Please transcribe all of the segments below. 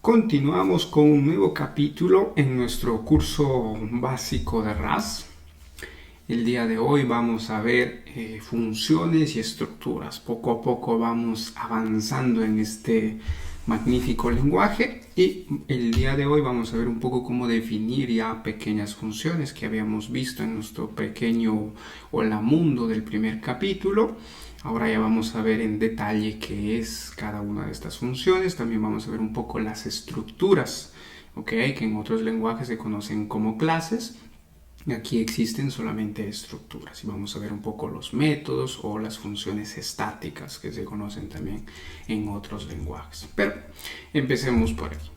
Continuamos con un nuevo capítulo en nuestro curso básico de RAS. El día de hoy vamos a ver funciones y estructuras. Poco a poco vamos avanzando en este magnífico lenguaje y el día de hoy vamos a ver un poco cómo definir ya pequeñas funciones que habíamos visto en nuestro pequeño Hola Mundo del primer capítulo. Ahora ya vamos a ver en detalle qué es cada una de estas funciones. También vamos a ver un poco las estructuras, que en otros lenguajes se conocen como clases. Aquí existen solamente estructuras y vamos a ver un poco los métodos o las funciones estáticas que se conocen también en otros lenguajes. Pero empecemos por aquí.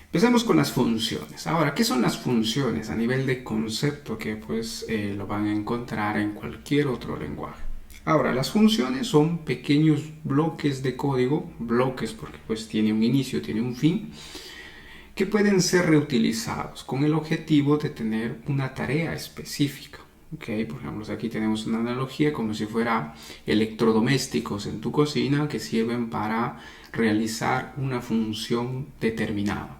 Empecemos con las funciones. Ahora, ¿qué son las funciones a nivel de concepto? Que pues lo van a encontrar en cualquier otro lenguaje. Ahora, las funciones son pequeños bloques de código, bloques porque pues tiene un inicio, tiene un fin, que pueden ser reutilizados con el objetivo de tener una tarea específica. Okay, por ejemplo, aquí tenemos una analogía como si fuera electrodomésticos en tu cocina que sirven para realizar una función determinada.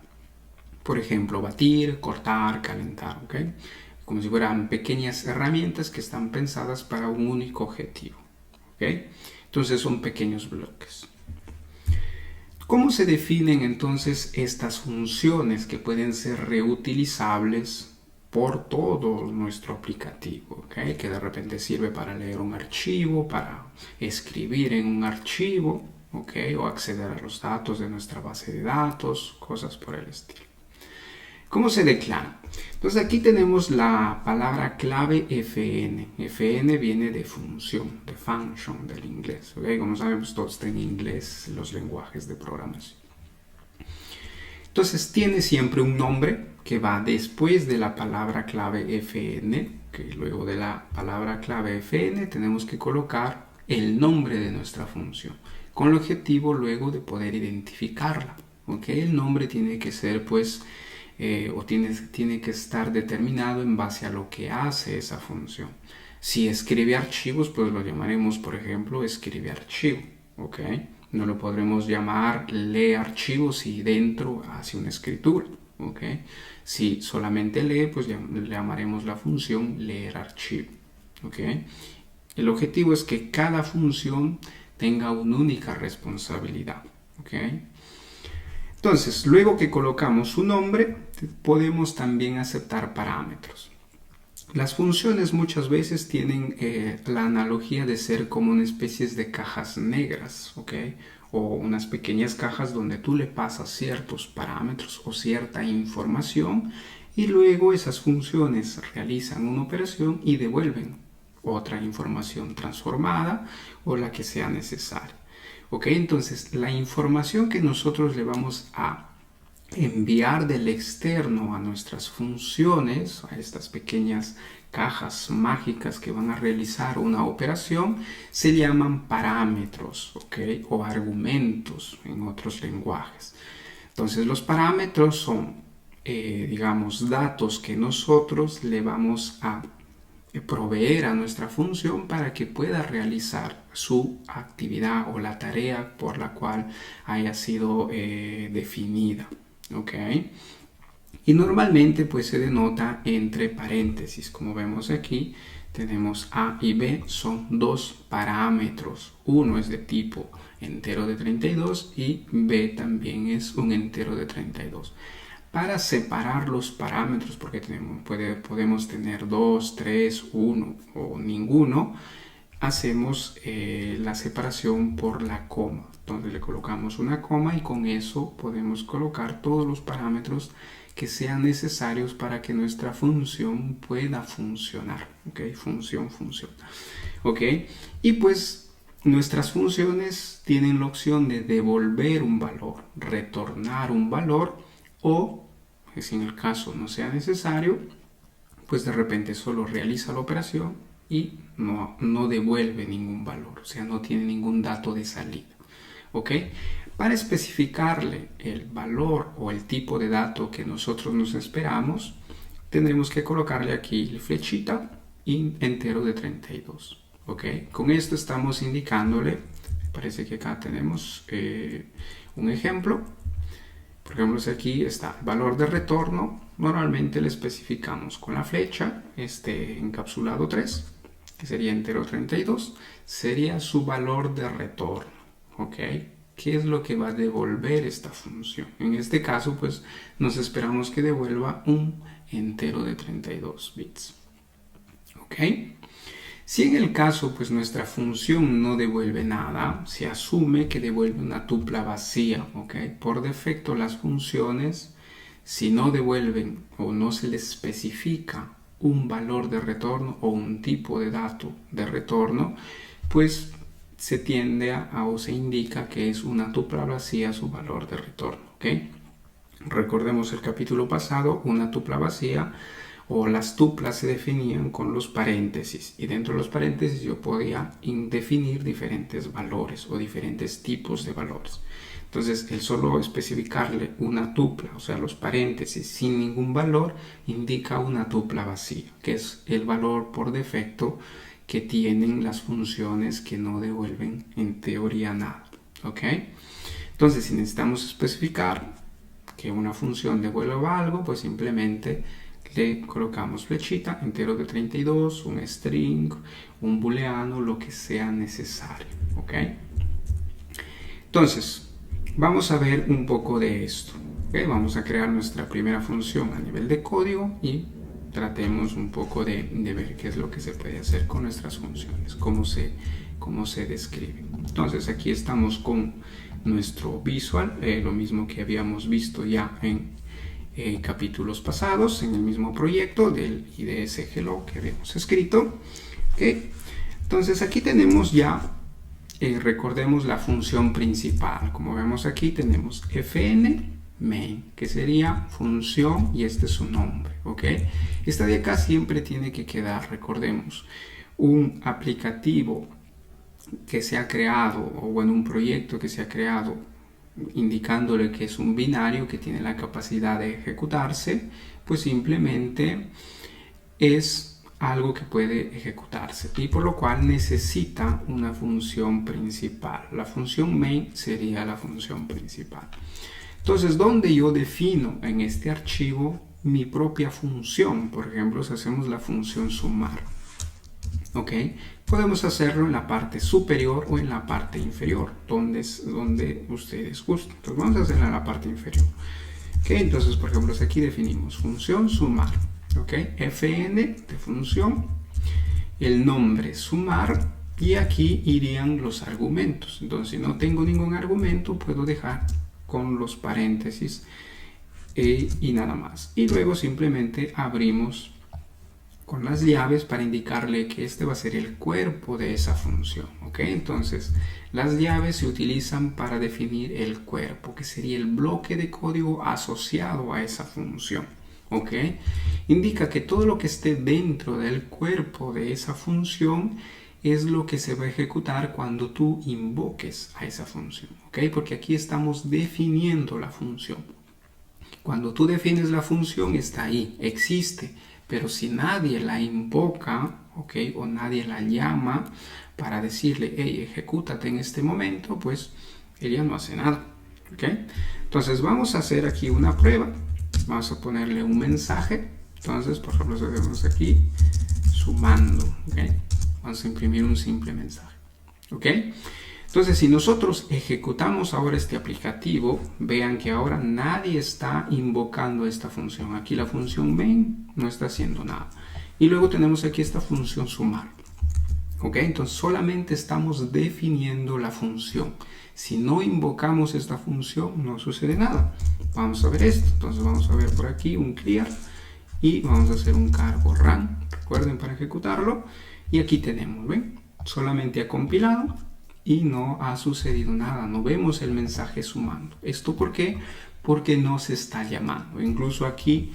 Por ejemplo, batir, cortar, calentar, ¿okay? Como si fueran pequeñas herramientas que están pensadas para un único objetivo, ¿okay? Entonces son pequeños bloques. ¿Cómo se definen entonces estas funciones que pueden ser reutilizables por todo nuestro aplicativo? ¿Okay? Que de repente sirve para leer un archivo, para escribir en un archivo, ¿okay? O acceder a los datos de nuestra base de datos, cosas por el estilo. ¿Cómo se declara? Entonces aquí tenemos la palabra clave fn. Fn viene de función, de function del inglés. ¿Okay? Como sabemos, todos están en inglés los lenguajes de programación. Entonces tiene siempre un nombre que va después de la palabra clave fn, que luego de la palabra clave fn tenemos que colocar el nombre de nuestra función, con el objetivo luego de poder identificarla. ¿Okay? El nombre tiene que ser pues tiene que estar determinado en base a lo que hace esa función. Si escribe archivos, pues lo llamaremos, por ejemplo, escribe archivo, ¿ok? No lo podremos llamar lee archivos si dentro hace una escritura, ¿ok? Si solamente lee, pues le llamaremos la función leer archivo, ¿ok? El objetivo es que cada función tenga una única responsabilidad, ¿ok? Entonces, luego que colocamos su nombre, podemos también aceptar parámetros. Las funciones muchas veces tienen la analogía de ser como una especie de cajas negras, ¿ok? O unas pequeñas cajas donde tú le pasas ciertos parámetros o cierta información y luego esas funciones realizan una operación y devuelven otra información transformada o la que sea necesaria. ¿Ok? Entonces, la información que nosotros le vamos a enviar del externo a nuestras funciones, a estas pequeñas cajas mágicas que van a realizar una operación, se llaman parámetros, ¿ok? O argumentos en otros lenguajes. Entonces, los parámetros son, digamos, datos que nosotros le vamos a proveer a nuestra función para que pueda realizar su actividad o la tarea por la cual haya sido definida. ¿Ok? Y normalmente pues se denota entre paréntesis. Como vemos aquí, tenemos A y B, son dos parámetros. Uno es de tipo entero de 32 y B también es un entero de 32. Para separar los parámetros, porque podemos tener 2, 3, 1 o ninguno, hacemos la separación por la coma. Entonces le colocamos una coma y con eso podemos colocar todos los parámetros que sean necesarios para que nuestra función pueda funcionar. ¿Ok? Función. ¿Ok? Y pues nuestras funciones tienen la opción de devolver un valor, retornar un valor o, si en el caso no sea necesario, pues de repente solo realiza la operación y no devuelve ningún valor, o sea, no tiene ningún dato de salida. ¿Ok? Para especificarle el valor o el tipo de dato que nosotros nos esperamos, tendremos que colocarle aquí la flechita y entero de 32. ¿Ok? Con esto estamos indicándole, parece que acá tenemos un ejemplo. Por ejemplo, si aquí está valor de retorno, normalmente le especificamos con la flecha, este encapsulado 3, que sería entero 32, sería su valor de retorno, ¿ok? ¿Qué es lo que va a devolver esta función? En este caso, pues nos esperamos que devuelva un entero de 32 bits, ¿ok? Si en el caso pues nuestra función no devuelve nada, se asume que devuelve una tupla vacía, ¿ok? Por defecto las funciones, si no devuelven o no se les especifica un valor de retorno o un tipo de dato de retorno, pues se tiende a o se indica que es una tupla vacía su valor de retorno, ¿ok? Recordemos el capítulo pasado, una tupla vacía o las tuplas se definían con los paréntesis y dentro de los paréntesis yo podía definir diferentes valores o diferentes tipos de valores. Entonces el solo especificarle una tupla, o sea los paréntesis sin ningún valor, indica una tupla vacía, que es el valor por defecto que tienen las funciones que no devuelven en teoría nada, ¿ok? Entonces si necesitamos especificar que una función devuelva algo, pues simplemente le colocamos flechita, entero de 32, un string, un booleano, lo que sea necesario, ¿ok? Entonces, vamos a ver un poco de esto, ¿ok? Vamos a crear nuestra primera función a nivel de código y tratemos un poco de ver qué es lo que se puede hacer con nuestras funciones, cómo se describen. Entonces, aquí estamos con nuestro visual, lo mismo que habíamos visto ya en capítulos pasados en el mismo proyecto del IDS Hello que habíamos escrito, ¿okay? Entonces aquí tenemos ya recordemos la función principal. Como vemos aquí tenemos fn main, que sería función y este es su nombre, ¿ok? Esta de acá siempre tiene que quedar, recordemos, un aplicativo que se ha creado o bueno un proyecto que se ha creado indicándole que es un binario que tiene la capacidad de ejecutarse, pues simplemente es algo que puede ejecutarse y por lo cual necesita una función principal. La función main sería la función principal. Entonces, ¿dónde yo defino en este archivo mi propia función? Por ejemplo, si hacemos la función sumar, ¿ok? Podemos hacerlo en la parte superior o en la parte inferior, donde ustedes gusten. Entonces vamos a hacerlo en la parte inferior. ¿Ok? Entonces, por ejemplo, aquí definimos función sumar. ¿Ok? Fn de función, el nombre sumar y aquí irían los argumentos. Entonces, si no tengo ningún argumento, puedo dejar con los paréntesis y nada más. Y luego simplemente abrimos con las llaves para indicarle que este va a ser el cuerpo de esa función, ¿ok? Entonces, las llaves se utilizan para definir el cuerpo, que sería el bloque de código asociado a esa función, ¿ok? Indica que todo lo que esté dentro del cuerpo de esa función es lo que se va a ejecutar cuando tú invoques a esa función, ¿ok? Porque aquí estamos definiendo la función. Cuando tú defines la función, está ahí, existe. Pero si nadie la invoca, ¿ok? O nadie la llama para decirle, hey, ejecútate en este momento, pues ella no hace nada, ¿ok? Entonces vamos a hacer aquí una prueba. Vamos a ponerle un mensaje. Entonces, por ejemplo, hacemos aquí sumando, ¿ok? Vamos a imprimir un simple mensaje, ¿ok? Entonces, si nosotros ejecutamos ahora este aplicativo, vean que ahora nadie está invocando esta función. Aquí la función main no está haciendo nada. Y luego tenemos aquí esta función sumar. ¿Ok? Entonces, solamente estamos definiendo la función. Si no invocamos esta función, no sucede nada. Vamos a ver esto. Entonces, vamos a ver por aquí un clear. Y vamos a hacer un cargo run. Recuerden para ejecutarlo. Y aquí tenemos, ¿ven? Solamente ha compilado. Y no ha sucedido nada, no vemos el mensaje sumando. ¿Esto por qué? Porque no se está llamando. Incluso aquí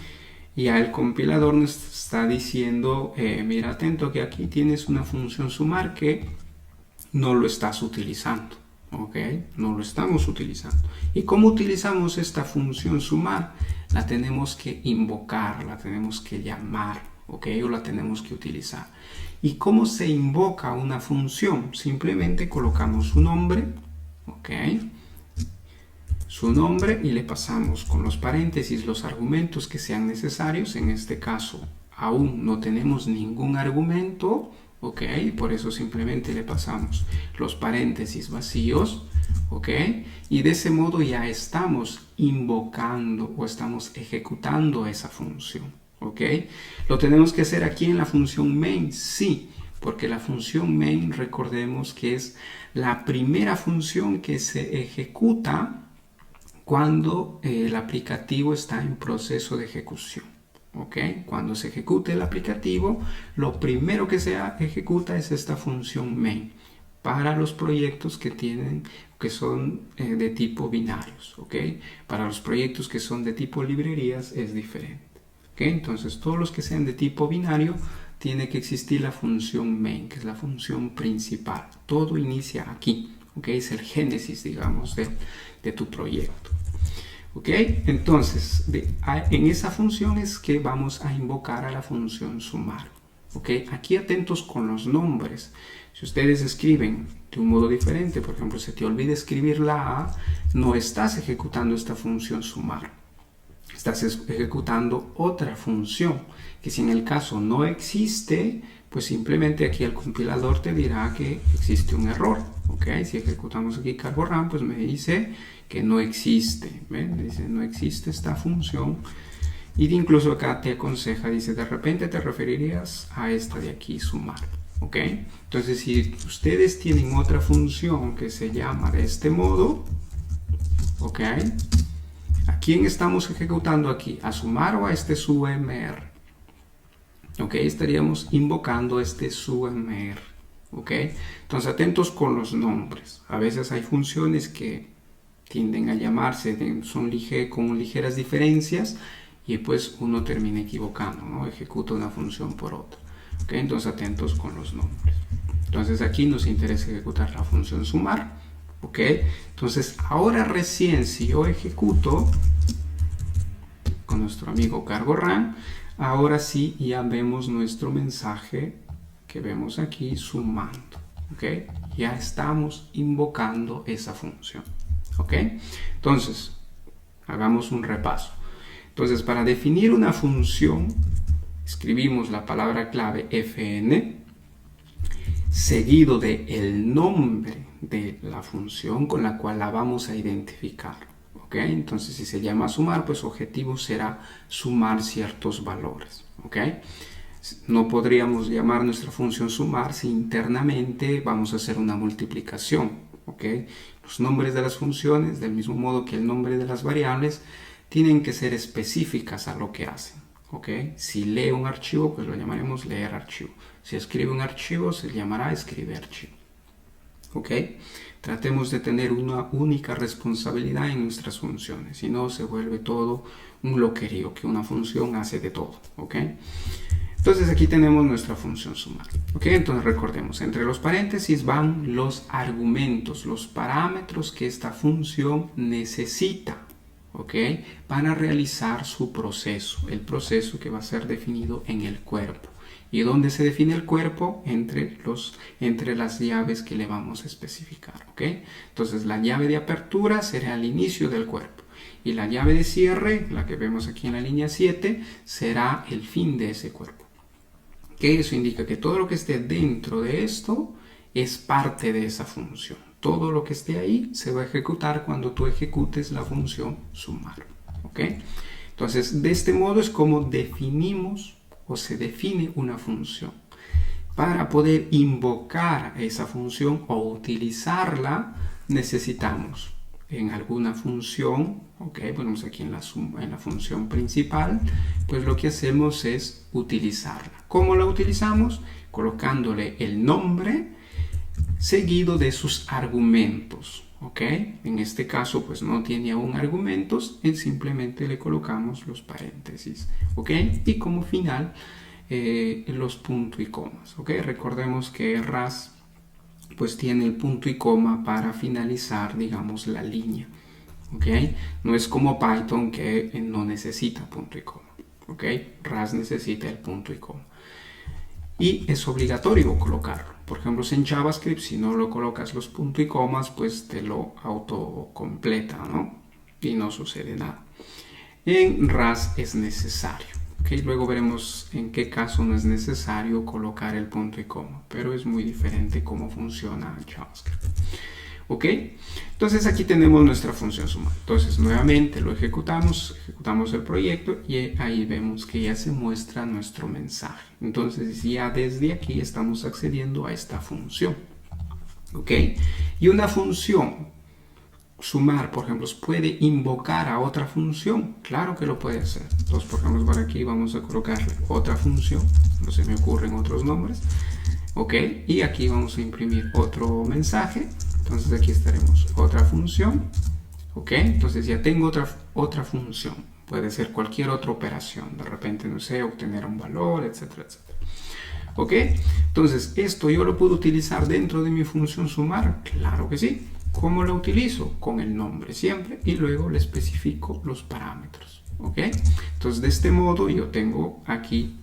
ya el compilador nos está diciendo, mira atento que aquí tienes una función sumar que no lo estás utilizando. ¿Ok? No lo estamos utilizando. ¿Y cómo utilizamos esta función sumar? La tenemos que invocar, la tenemos que llamar, ¿ok? O la tenemos que utilizar. ¿Y cómo se invoca una función? Simplemente colocamos su nombre, ¿ok? su nombre y le pasamos con los paréntesis los argumentos que sean necesarios. En este caso aún no tenemos ningún argumento, ok, por eso simplemente le pasamos los paréntesis vacíos, ok, y de ese modo ya estamos invocando o estamos ejecutando esa función, ok. ¿Lo tenemos que hacer aquí en la función main? Sí, porque la función main, recordemos que es la primera función que se ejecuta cuando el aplicativo está en proceso de ejecución. ¿Okay? Cuando se ejecute el aplicativo, lo primero que se ejecuta es esta función main para los proyectos que son de tipo binarios. ¿Okay? Para los proyectos que son de tipo librerías es diferente. ¿Okay? Entonces, todos los que sean de tipo binario, tiene que existir la función main, que es la función principal. Todo inicia aquí. ¿Okay? Es el génesis, digamos, de tu proyecto. ¿Ok? Entonces, en esa función es que vamos a invocar a la función sumar. ¿Ok? Aquí atentos con los nombres. Si ustedes escriben de un modo diferente, por ejemplo, se te olvida escribir la A, no estás ejecutando esta función sumar. Estás ejecutando otra función, que si en el caso no existe, pues simplemente aquí el compilador te dirá que existe un error. ¿Ok? Si ejecutamos aquí carborRAM, pues me dice que no existe. ¿Ven? Dice no existe esta función. Y incluso acá te aconseja, dice, de repente te referirías a esta de aquí, sumar. ¿Ok? Entonces, si ustedes tienen otra función que se llama de este modo, ¿ok? ¿A quién estamos ejecutando aquí? ¿A sumar o a este sumr? ¿Ok? Estaríamos invocando este sumr. ¿Ok? Entonces, atentos con los nombres. A veces hay funciones que tienden a llamarse, son con ligeras diferencias y pues uno termina equivocando, ¿no? Ejecuta una función por otra. ¿Ok? Entonces, atentos con los nombres. Entonces, aquí nos interesa ejecutar la función sumar. ¿Ok? Entonces, ahora recién si yo ejecuto con nuestro amigo carborRAM, ahora sí ya vemos nuestro mensaje que vemos aquí sumando. ¿Ok? Ya estamos invocando esa función. ¿Ok? Entonces, hagamos un repaso. Entonces, para definir una función, escribimos la palabra clave fn seguido del nombre de la función con la cual la vamos a identificar. ¿Ok? Entonces, si se llama sumar, pues su objetivo será sumar ciertos valores. ¿Ok? No podríamos llamar nuestra función sumar si internamente vamos a hacer una multiplicación. ¿Ok? Los nombres de las funciones, del mismo modo que el nombre de las variables, tienen que ser específicas a lo que hacen. ¿Ok? Si lee un archivo, pues lo llamaremos leer archivo. Si escribe un archivo, se llamará escribe archivo. ¿Ok? Tratemos de tener una única responsabilidad en nuestras funciones, si no se vuelve todo un loquerío, que una función hace de todo. ¿Ok? Entonces aquí tenemos nuestra función sumar. ¿Ok? Entonces recordemos, entre los paréntesis van los argumentos, los parámetros que esta función necesita. ¿Ok? Para realizar su proceso, el proceso que va a ser definido en el cuerpo. ¿Y dónde se define el cuerpo? Entre las llaves que le vamos a especificar. ¿Ok? Entonces la llave de apertura será el inicio del cuerpo. Y la llave de cierre, la que vemos aquí en la línea 7, será el fin de ese cuerpo. Que eso indica que todo lo que esté dentro de esto es parte de esa función. Todo lo que esté ahí se va a ejecutar cuando tú ejecutes la función sumar. ¿Ok? Entonces, de este modo es como definimos o se define una función. Para poder invocar esa función o utilizarla, necesitamos en alguna función, ok, ponemos aquí en la función principal, pues lo que hacemos es utilizarla. ¿Cómo la utilizamos? Colocándole el nombre seguido de sus argumentos, ok. En este caso pues no tiene aún argumentos, y simplemente le colocamos los paréntesis, ok, y como final los puntos y comas, ok. Recordemos que RAS pues tiene el punto y coma para finalizar, digamos, la línea. ¿Ok? No es como Python que no necesita punto y coma. ¿Ok? RAS necesita el punto y coma. Y es obligatorio colocarlo. Por ejemplo, en JavaScript, si no lo colocas los puntos y comas, pues te lo autocompleta, ¿no? y no sucede nada. En RAS es necesario. ¿Okay? Luego veremos en qué caso no es necesario colocar el punto y coma, pero es muy diferente cómo funciona JavaScript. ¿Ok? Entonces aquí tenemos nuestra función sumar. Entonces nuevamente lo ejecutamos el proyecto y ahí vemos que ya se muestra nuestro mensaje. Entonces ya desde aquí estamos accediendo a esta función. ¿Ok? Y una función sumar, por ejemplo, ¿puede invocar a otra función? Claro que lo puede hacer. Entonces, por ejemplo, por aquí vamos a colocarle otra función. No se me ocurren otros nombres. ¿Ok? Y aquí vamos a imprimir otro mensaje. Entonces aquí estaremos otra función. ¿Ok? Entonces ya tengo otra función. Puede ser cualquier otra operación. De repente, no sé, obtener un valor, etcétera, etcétera. ¿Ok? Entonces, ¿esto yo lo puedo utilizar dentro de mi función sumar? Claro que sí. ¿Cómo lo utilizo? Con el nombre siempre y luego le especifico los parámetros. ¿Ok? Entonces, de este modo yo tengo aquí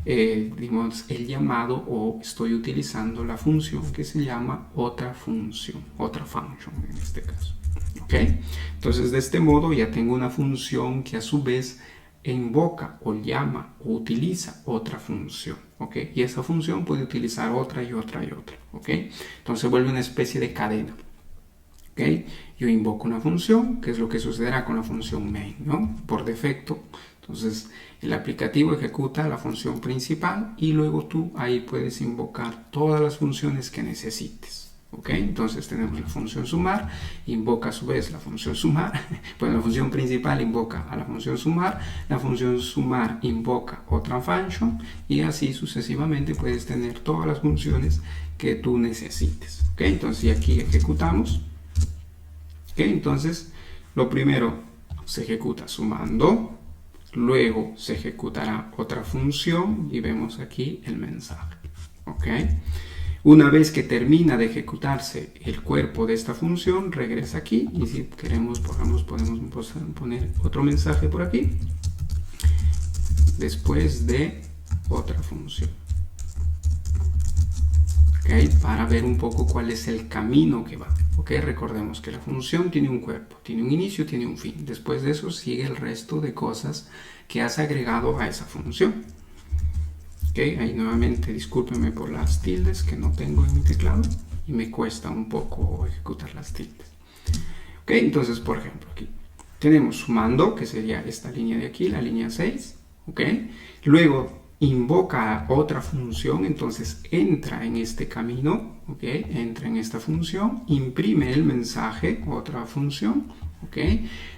digamos, el llamado, o estoy utilizando la función que se llama otra función en este caso. ¿Ok? Entonces, de este modo ya tengo una función que a su vez invoca o llama o utiliza otra función, ¿ok? Y esa función puede utilizar otra y otra y otra, ¿ok? Entonces vuelve una especie de cadena, ¿ok? Yo invoco una función, que es lo que sucederá con la función main, ¿no? Por defecto. Entonces el aplicativo ejecuta la función principal y luego tú ahí puedes invocar todas las funciones que necesites. ¿Ok? Entonces tenemos la función sumar, invoca a su vez la función sumar, pues la función principal invoca a la función sumar invoca otra function y así sucesivamente puedes tener todas las funciones que tú necesites. ¿Ok? Entonces aquí ejecutamos. ¿Ok? Entonces lo primero se ejecuta sumando, luego se ejecutará otra función y vemos aquí el mensaje. ¿Ok? Una vez que termina de ejecutarse el cuerpo de esta función, regresa aquí y si queremos, podemos poner otro mensaje por aquí después de otra función. ¿Okay? Para ver un poco cuál es el camino que va. ¿Okay? Recordemos que la función tiene un cuerpo, tiene un inicio, tiene un fin. Después de eso sigue el resto de cosas que has agregado a esa función. Okay, ahí nuevamente discúlpenme por las tildes que no tengo en mi teclado y me cuesta un poco ejecutar las tildes. Ok, entonces por ejemplo aquí tenemos sumando, que sería esta línea de aquí, la línea 6. Ok, luego invoca otra función, entonces entra en este camino, ok, entra en esta función, imprime el mensaje, otra función, ok,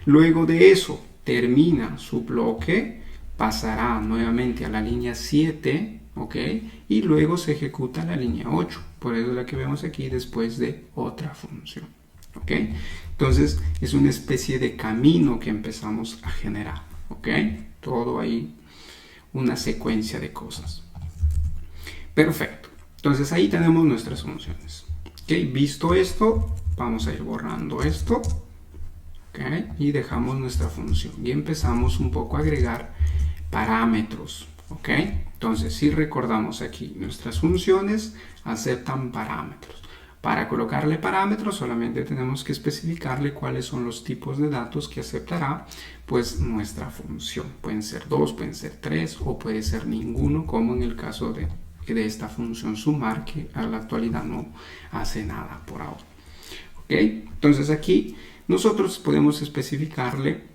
luego de eso termina su bloque, pasará nuevamente a la línea 7, ¿ok? Y luego se ejecuta la línea 8, por eso es la que vemos aquí después de otra función, ¿ok? Entonces es una especie de camino que empezamos a generar, ¿ok? Todo ahí, una secuencia de cosas. Perfecto, entonces ahí tenemos nuestras funciones, ¿ok? Visto esto, vamos a ir borrando esto, ¿ok? Y dejamos nuestra función y empezamos un poco a agregar parámetros, ¿ok? Entonces, si recordamos aquí, nuestras funciones aceptan parámetros. Para colocarle parámetros solamente tenemos que especificarle cuáles son los tipos de datos que aceptará pues nuestra función. Pueden ser 2, pueden ser 3 o puede ser ninguno, como en el caso de esta función sumar, que a la actualidad no hace nada por ahora. ¿Ok? Entonces aquí nosotros podemos especificarle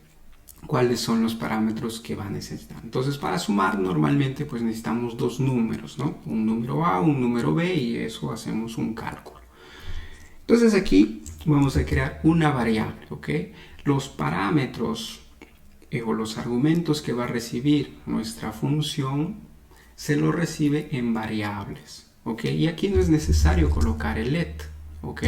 cuáles son los parámetros que va a necesitar. Entonces, para sumar normalmente pues necesitamos dos números, ¿no? Un número A, un número B, y eso hacemos un cálculo. Entonces aquí vamos a crear una variable, ¿ok? Los parámetros o los argumentos que va a recibir nuestra función se los recibe en variables, ¿ok? Y aquí no es necesario colocar el let, ¿ok?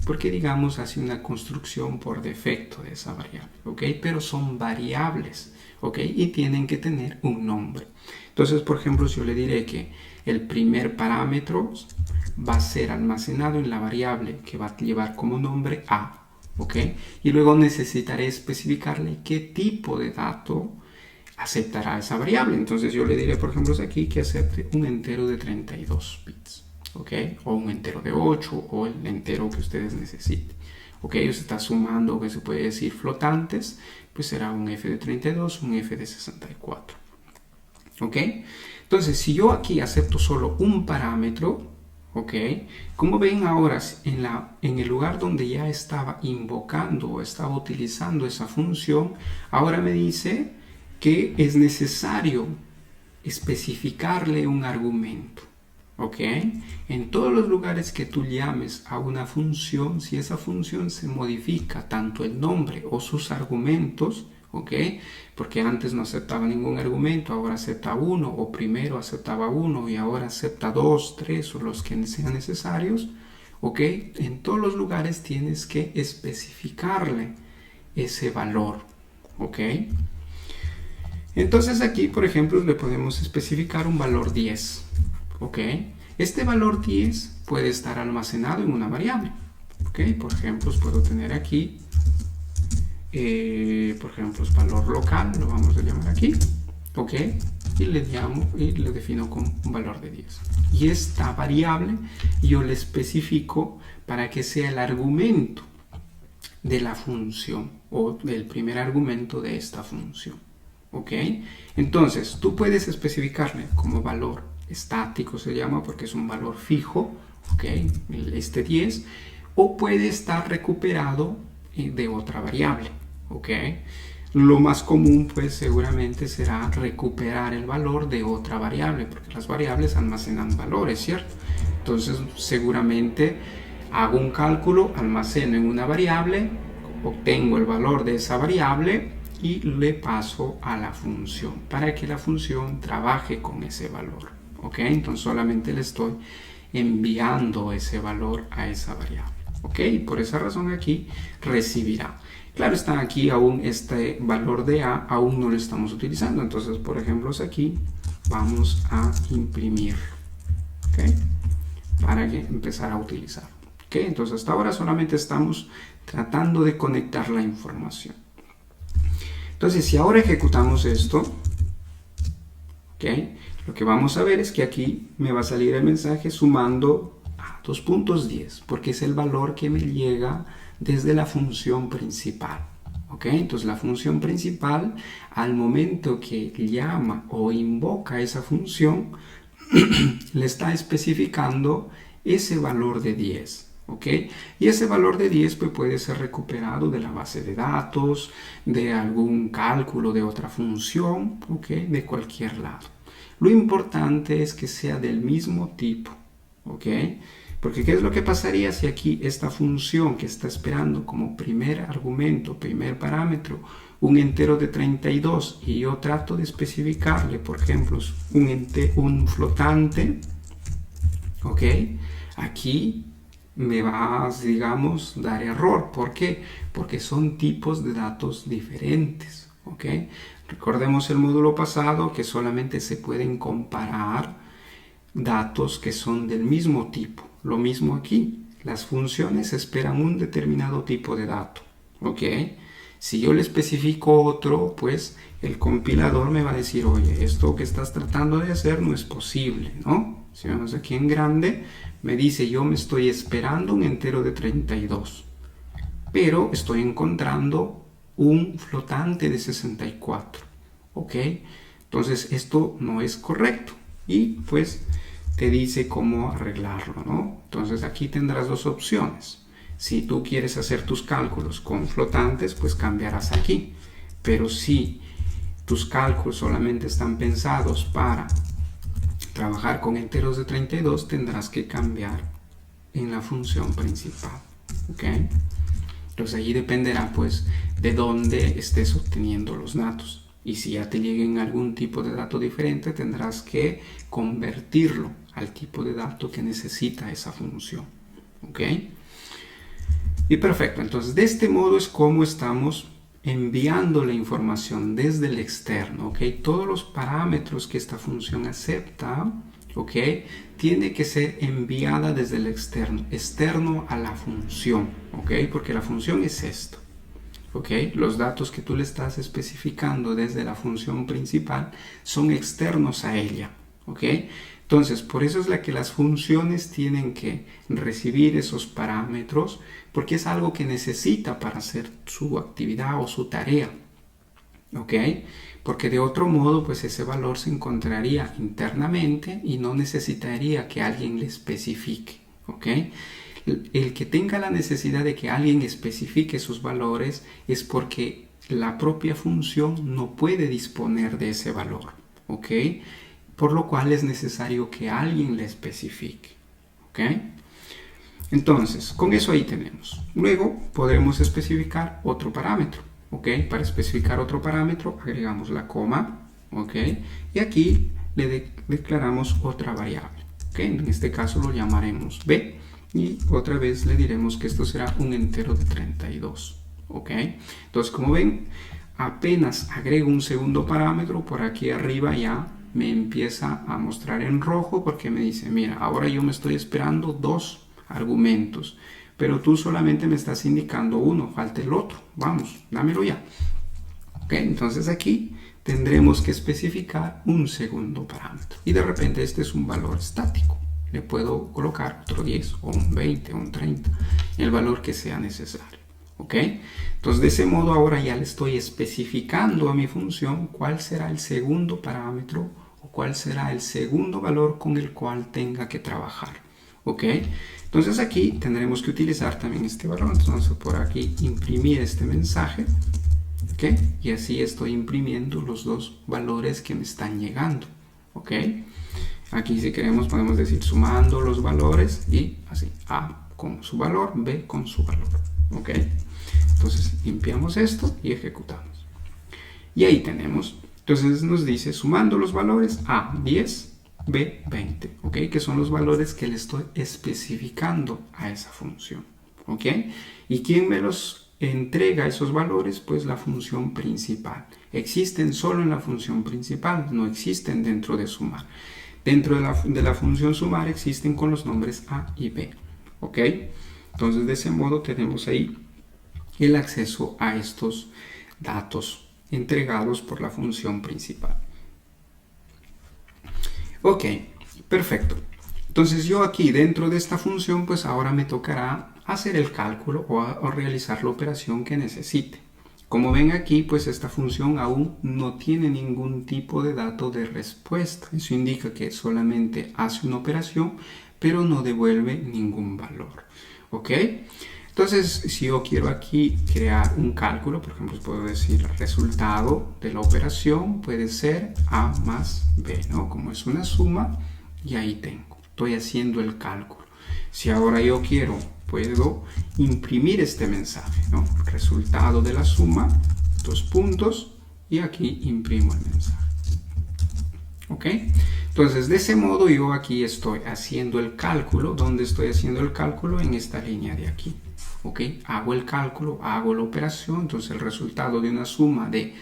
Porque digamos hace una construcción por defecto de esa variable, ¿ok? Pero son variables, ¿ok? Y tienen que tener un nombre. Entonces, por ejemplo, si yo le diré que el primer parámetro va a ser almacenado en la variable que va a llevar como nombre A, ¿ok? Y luego necesitaré especificarle qué tipo de dato aceptará esa variable. Entonces yo le diré, por ejemplo, aquí que acepte un entero de 32 bits. ¿ok? O un entero de 8 o el entero que ustedes necesiten. ¿Ok? Se está sumando, que se puede decir, flotantes, pues será un f de 32, un f de 64. ¿Ok? Entonces, si yo aquí acepto solo un parámetro, ¿ok? Como ven ahora, en el lugar donde ya estaba invocando o estaba utilizando esa función, ahora me dice que es necesario especificarle un argumento. ¿Ok? En todos los lugares que tú llames a una función, si esa función se modifica tanto el nombre o sus argumentos, ¿ok? Porque antes no aceptaba ningún argumento, ahora acepta uno, o primero aceptaba uno y ahora acepta dos, tres o los que sean necesarios, ¿ok? En todos los lugares tienes que especificarle ese valor, ¿ok? Entonces aquí, por ejemplo, le podemos especificar un valor 10, ¿ok? Este valor 10 puede estar almacenado en una variable, ¿ok? Por ejemplo, puedo tener aquí, por ejemplo, es valor local, lo vamos a llamar aquí, ¿ok? Y le defino con un valor de 10. Y esta variable yo le especifico para que sea el argumento de la función o del primer argumento de esta función. ¿Ok? Entonces, tú puedes especificarle como valor estático, se llama, porque es un valor fijo, ¿ok? Este 10, o puede estar recuperado de otra variable, ¿ok? Lo más común, pues, seguramente será recuperar el valor de otra variable, porque las variables almacenan valores, ¿cierto? Entonces, seguramente hago un cálculo, almaceno en una variable, obtengo el valor de esa variable y le paso a la función para que la función trabaje con ese valor. ¿Ok? Entonces solamente le estoy enviando ese valor a esa variable. ¿Ok? Por esa razón aquí recibirá. Claro está, aquí aún este valor de A aún no lo estamos utilizando. Entonces, por ejemplo, aquí vamos a imprimir. ¿Ok? Para que empezar a utilizar. ¿Ok? Entonces hasta ahora solamente estamos tratando de conectar la información. Entonces, si ahora ejecutamos esto, ¿ok? Lo que vamos a ver es que aquí me va a salir el mensaje sumando a 2.10, porque es el valor que me llega desde la función principal. ¿Ok? Entonces, la función principal, al momento que llama o invoca esa función, le está especificando ese valor de 10. ¿Ok? Y ese valor de 10 pues, puede ser recuperado de la base de datos, de algún cálculo de otra función, ¿ok? De cualquier lado. Lo importante es que sea del mismo tipo, ¿ok? Porque ¿qué es lo que pasaría si aquí esta función que está esperando como primer argumento, primer parámetro, un entero de 32 y yo trato de especificarle, por ejemplo, un flotante, ¿ok? Aquí me va a, digamos, dar error. ¿Por qué? Porque son tipos de datos diferentes, ¿ok? Recordemos el módulo pasado que solamente se pueden comparar datos que son del mismo tipo. Lo mismo aquí. Las funciones esperan un determinado tipo de dato, ¿ok? Si yo le especifico otro, pues el compilador me va a decir, oye, esto que estás tratando de hacer no es posible, ¿no? Si vemos aquí en grande, me dice, yo me estoy esperando un entero de 32, pero estoy encontrando un flotante de 64, ¿ok? Entonces esto no es correcto y pues te dice cómo arreglarlo, ¿no? Entonces aquí tendrás dos opciones. Si tú quieres hacer tus cálculos con flotantes, pues cambiarás aquí. Pero si tus cálculos solamente están pensados para trabajar con enteros de 32, tendrás que cambiar en la función principal, ¿ok? Entonces allí dependerá pues de dónde estés obteniendo los datos. Y si ya te lleguen algún tipo de dato diferente, tendrás que convertirlo al tipo de dato que necesita esa función, ¿ok? Y perfecto, entonces de este modo es como estamos enviando la información desde el externo, ¿ok? Todos los parámetros que esta función acepta, ¿ok? Tiene que ser enviada desde el externo a la función, ¿ok? Porque la función es esto, ¿ok? Los datos que tú le estás especificando desde la función principal son externos a ella, ¿ok? Entonces, por eso es la que las funciones tienen que recibir esos parámetros, porque es algo que necesita para hacer su actividad o su tarea. ¿Ok? Porque de otro modo, pues ese valor se encontraría internamente y no necesitaría que alguien le especifique. ¿Ok? El que tenga la necesidad de que alguien especifique sus valores es porque la propia función no puede disponer de ese valor. ¿Ok? Por lo cual es necesario que alguien le especifique. ¿Ok? Entonces, con eso ahí tenemos. Luego podremos especificar otro parámetro. ¿Ok? Para especificar otro parámetro agregamos la coma. ¿Ok? Y aquí le declaramos otra variable. ¿Ok? En este caso lo llamaremos b. Y otra vez le diremos que esto será un entero de 32. ¿Ok? Entonces, como ven, apenas agrego un segundo parámetro, por aquí arriba ya me empieza a mostrar en rojo porque me dice, mira, ahora yo me estoy esperando 2 argumentos, pero tú solamente me estás indicando uno, falta el otro, vamos, dámelo ya. ¿Ok? Entonces aquí tendremos que especificar un segundo parámetro y de repente este es un valor estático. Le puedo colocar otro 10 o un 20 o un 30, el valor que sea necesario. ¿Ok? Entonces de ese modo ahora ya le estoy especificando a mi función cuál será el segundo parámetro o cuál será el segundo valor con el cual tenga que trabajar. ¿Ok? Entonces aquí tendremos que utilizar también este valor. Entonces por aquí imprimir este mensaje. ¿Ok? Y así estoy imprimiendo los dos valores que me están llegando. ¿Ok? Aquí si queremos podemos decir sumando los valores y así A con su valor, B con su valor. ¿Ok? Entonces limpiamos esto y ejecutamos. Y ahí tenemos. Entonces nos dice sumando los valores A 10, B 20. ¿Ok? Que son los valores que le estoy especificando a esa función. ¿Ok? ¿Y quién me los entrega esos valores? Pues la función principal. Existen solo en la función principal, no existen dentro de sumar. Dentro de la función sumar existen con los nombres A y B. ¿Ok? Entonces de ese modo tenemos ahí el acceso a estos datos entregados por la función principal. Ok, perfecto. Entonces yo aquí dentro de esta función pues ahora me tocará hacer el cálculo o realizar la operación que necesite. Como ven aquí, pues esta función aún no tiene ningún tipo de dato de respuesta. Eso indica que solamente hace una operación, pero no devuelve ningún valor. ¿Ok? Entonces, si yo quiero aquí crear un cálculo, por ejemplo, puedo decir el resultado de la operación puede ser A más B, ¿no? Como es una suma, y ahí tengo. Estoy haciendo el cálculo. Si ahora yo quiero, puedo imprimir este mensaje, ¿no? Resultado de la suma, 2 puntos, y aquí imprimo el mensaje. ¿Ok? Entonces, de ese modo yo aquí estoy haciendo el cálculo. ¿Dónde estoy haciendo el cálculo? En esta línea de aquí. ¿Ok? Hago el cálculo, hago la operación, entonces el resultado de una suma de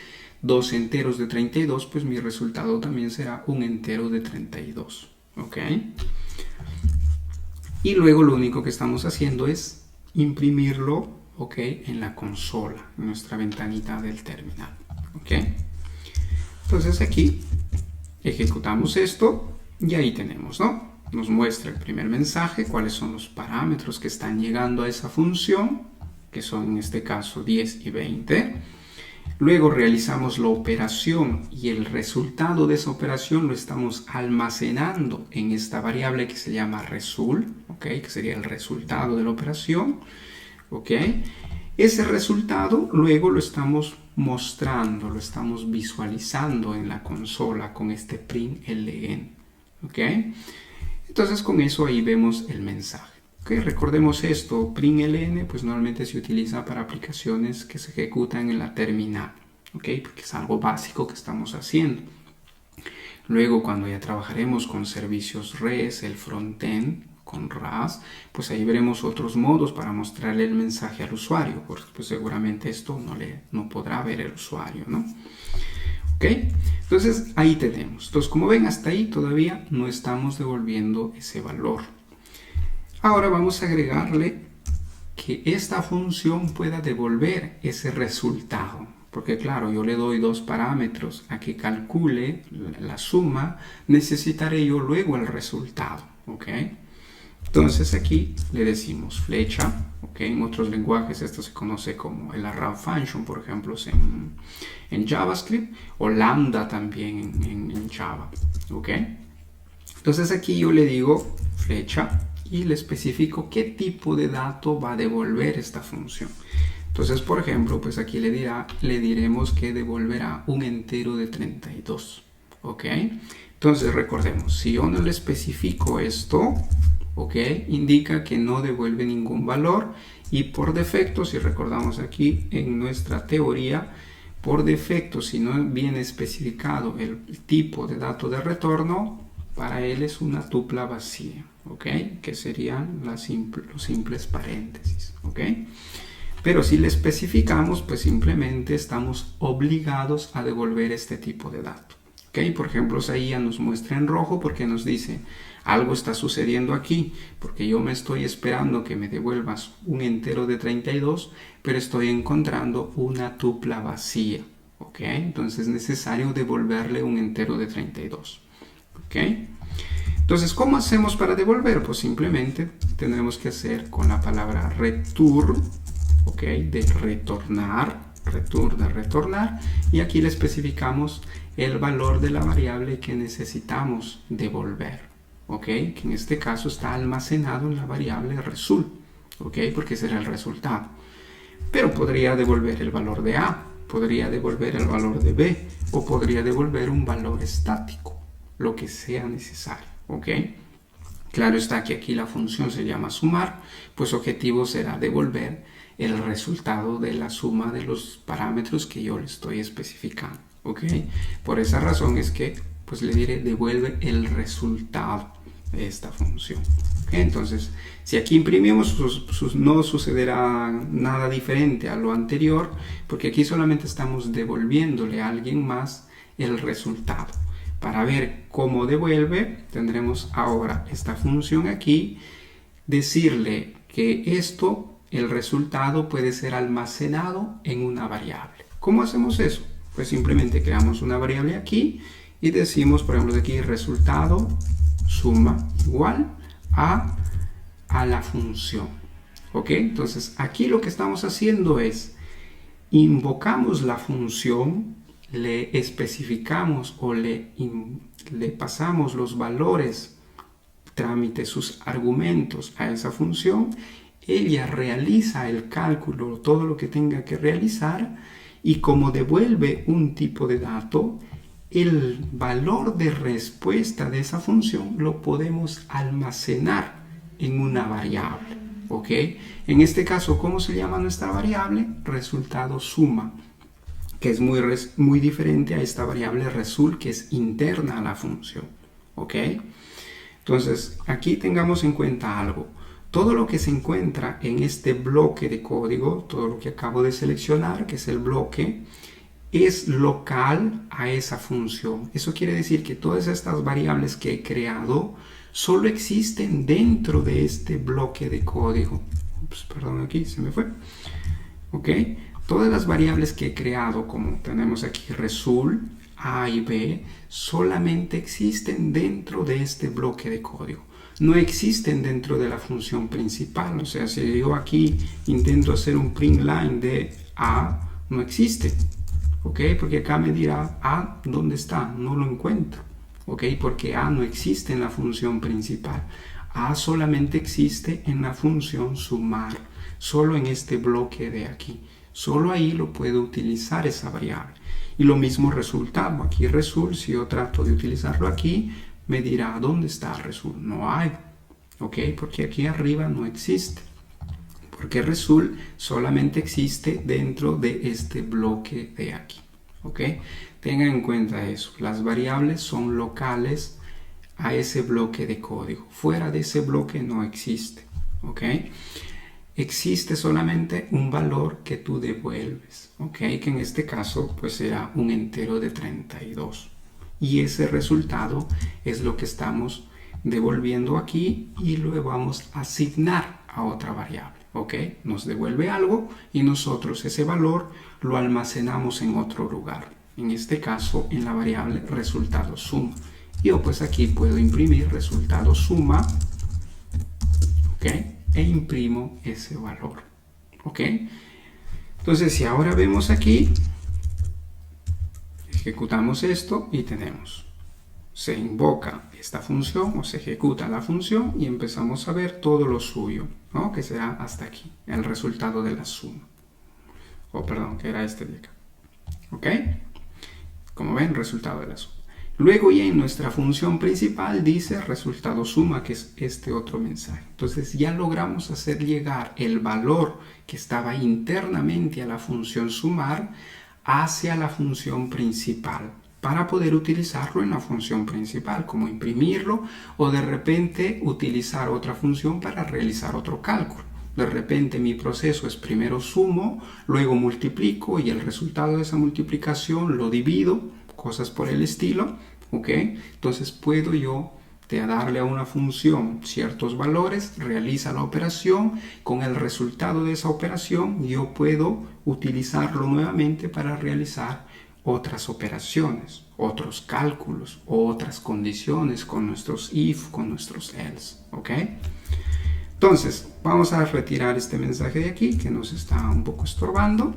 2 enteros de 32, pues mi resultado también será un entero de 32. ¿Ok? Y luego lo único que estamos haciendo es imprimirlo, ¿ok? En la consola, en nuestra ventanita del terminal. ¿Ok? Entonces aquí ejecutamos esto y ahí tenemos, ¿no? Nos muestra el primer mensaje, cuáles son los parámetros que están llegando a esa función, que son en este caso 10 y 20. Luego realizamos la operación y el resultado de esa operación lo estamos almacenando en esta variable que se llama result, ¿ok? Que sería el resultado de la operación, ¿ok? Ese resultado luego lo estamos mostrando, lo estamos visualizando en la consola con este println, ¿ok? Entonces con eso ahí vemos el mensaje. Okay, recordemos esto, println pues normalmente se utiliza para aplicaciones que se ejecutan en la terminal, ¿okay? Porque es algo básico que estamos haciendo. Luego cuando ya trabajaremos con servicios REST, el frontend con RAS, pues ahí veremos otros modos para mostrarle el mensaje al usuario, porque pues seguramente esto no podrá ver el usuario, ¿no? ¿Ok? Entonces ahí tenemos. Entonces como ven hasta ahí todavía no estamos devolviendo ese valor. Ahora vamos a agregarle que esta función pueda devolver ese resultado. Porque claro, yo le doy dos parámetros a que calcule la suma, necesitaré yo luego el resultado, ¿ok? Entonces aquí le decimos flecha, ¿ok? En otros lenguajes esto se conoce como el array function, por ejemplo, en JavaScript, o lambda también en Java, ¿ok? Entonces aquí yo le digo flecha y le especifico qué tipo de dato va a devolver esta función. Entonces, por ejemplo, pues aquí le diremos que devolverá un entero de 32, ¿ok? Entonces recordemos, si yo no le especifico esto, ¿ok? Indica que no devuelve ningún valor y por defecto, si recordamos aquí en nuestra teoría, por defecto, si no viene especificado el tipo de dato de retorno, para él es una tupla vacía, ¿ok? Que serían los simples paréntesis, ¿ok? Pero si le especificamos, pues simplemente estamos obligados a devolver este tipo de dato. ¿Okay? Por ejemplo, ahí ya nos muestra en rojo porque nos dice, algo está sucediendo aquí, porque yo me estoy esperando que me devuelvas un entero de 32, pero estoy encontrando una tupla vacía. ¿Okay? Entonces es necesario devolverle un entero de 32. ¿Okay? Entonces, ¿cómo hacemos para devolver? Pues simplemente tendremos que hacer con la palabra return, ¿ok? De retornar, return de retornar, y aquí le especificamos el valor de la variable que necesitamos devolver, ¿ok? Que en este caso está almacenado en la variable result, ¿ok? Porque será el resultado. Pero podría devolver el valor de A, podría devolver el valor de B, o podría devolver un valor estático, lo que sea necesario, ¿ok? Claro está que aquí la función se llama sumar, pues objetivo será devolver el resultado de la suma de los parámetros que yo le estoy especificando, ¿ok? Por esa razón es que pues le diré devuelve el resultado de esta función, ¿ok? Entonces, si aquí imprimimos, no sucederá nada diferente a lo anterior, porque aquí solamente estamos devolviéndole a alguien más el resultado. Para ver cómo devuelve, tendremos ahora esta función aquí, decirle que esto, el resultado puede ser almacenado en una variable. ¿Cómo hacemos eso? Pues simplemente creamos una variable aquí y decimos, por ejemplo, de aquí resultado suma igual a la función. ¿Ok? Entonces aquí lo que estamos haciendo es invocamos la función, le especificamos o le pasamos los valores, trámite sus argumentos a esa función, ella realiza el cálculo, todo lo que tenga que realizar, y como devuelve un tipo de dato, el valor de respuesta de esa función lo podemos almacenar en una variable, ¿ok? En este caso, ¿cómo se llama nuestra variable? Resultado suma, que es muy diferente a esta variable result, que es interna a la función, ¿ok? Entonces, aquí tengamos en cuenta algo. Todo lo que se encuentra en este bloque de código, todo lo que acabo de seleccionar, que es el bloque, es local a esa función. Eso quiere decir que todas estas variables que he creado solo existen dentro de este bloque de código. Ups, perdón, aquí se me fue. ¿Ok? Todas las variables que he creado, como tenemos aquí result, A y B, solamente existen dentro de este bloque de código. No existen dentro de la función principal. O sea, si yo aquí intento hacer un print line de A, no existe. ¿Ok? Porque acá me dirá A, ¿dónde está? No lo encuentro. ¿Ok? Porque A no existe en la función principal. A solamente existe en la función sumar, solo en este bloque de aquí. Solo ahí lo puedo utilizar esa variable. Y lo mismo resultado. Aquí result, si yo trato de utilizarlo aquí, me dirá ¿dónde está result? No hay. ¿Ok? Porque aquí arriba no existe. Porque result solamente existe dentro de este bloque de aquí. ¿Ok? Tengan en cuenta eso. Las variables son locales a ese bloque de código. Fuera de ese bloque no existe. ¿Ok? Existe solamente un valor que tú devuelves. ¿Ok? Que en este caso pues será un entero de 32. Y ese resultado es lo que estamos devolviendo aquí y lo vamos a asignar a otra variable. ¿ok? Nos devuelve algo y nosotros ese valor lo almacenamos en otro lugar. En este caso, en la variable resultado suma. Yo pues aquí puedo imprimir resultado suma, ¿ok? E imprimo ese valor, ¿ok? Entonces, si ahora vemos aquí, ejecutamos esto y tenemos, se invoca esta función o se ejecuta la función y empezamos a ver todo lo suyo, ¿no? Que será hasta aquí, el resultado de la suma. O perdón, que era este de acá. ¿Ok? Como ven, resultado de la suma. Luego ya en nuestra función principal dice resultado suma, que es este otro mensaje. Entonces ya logramos hacer llegar el valor que estaba internamente a la función sumar hacia la función principal para poder utilizarlo en la función principal, como imprimirlo o de repente utilizar otra función para realizar otro cálculo. De repente mi proceso es primero sumo, luego multiplico y el resultado de esa multiplicación lo divido, cosas por el estilo, ¿ok? Entonces puedo yo darle a una función ciertos valores, realiza la operación, con el resultado de esa operación yo puedo utilizarlo nuevamente para realizar otras operaciones, otros cálculos o otras condiciones con nuestros if, con nuestros else, ¿ok? Entonces, vamos a retirar este mensaje de aquí que nos está un poco estorbando.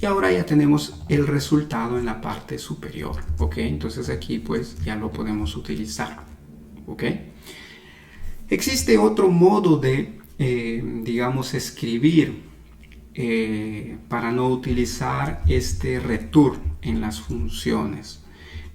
Y ahora ya tenemos el resultado en la parte superior, ¿ok? Entonces aquí pues ya lo podemos utilizar, ¿ok? Existe otro modo de, digamos, escribir para no utilizar este return en las funciones.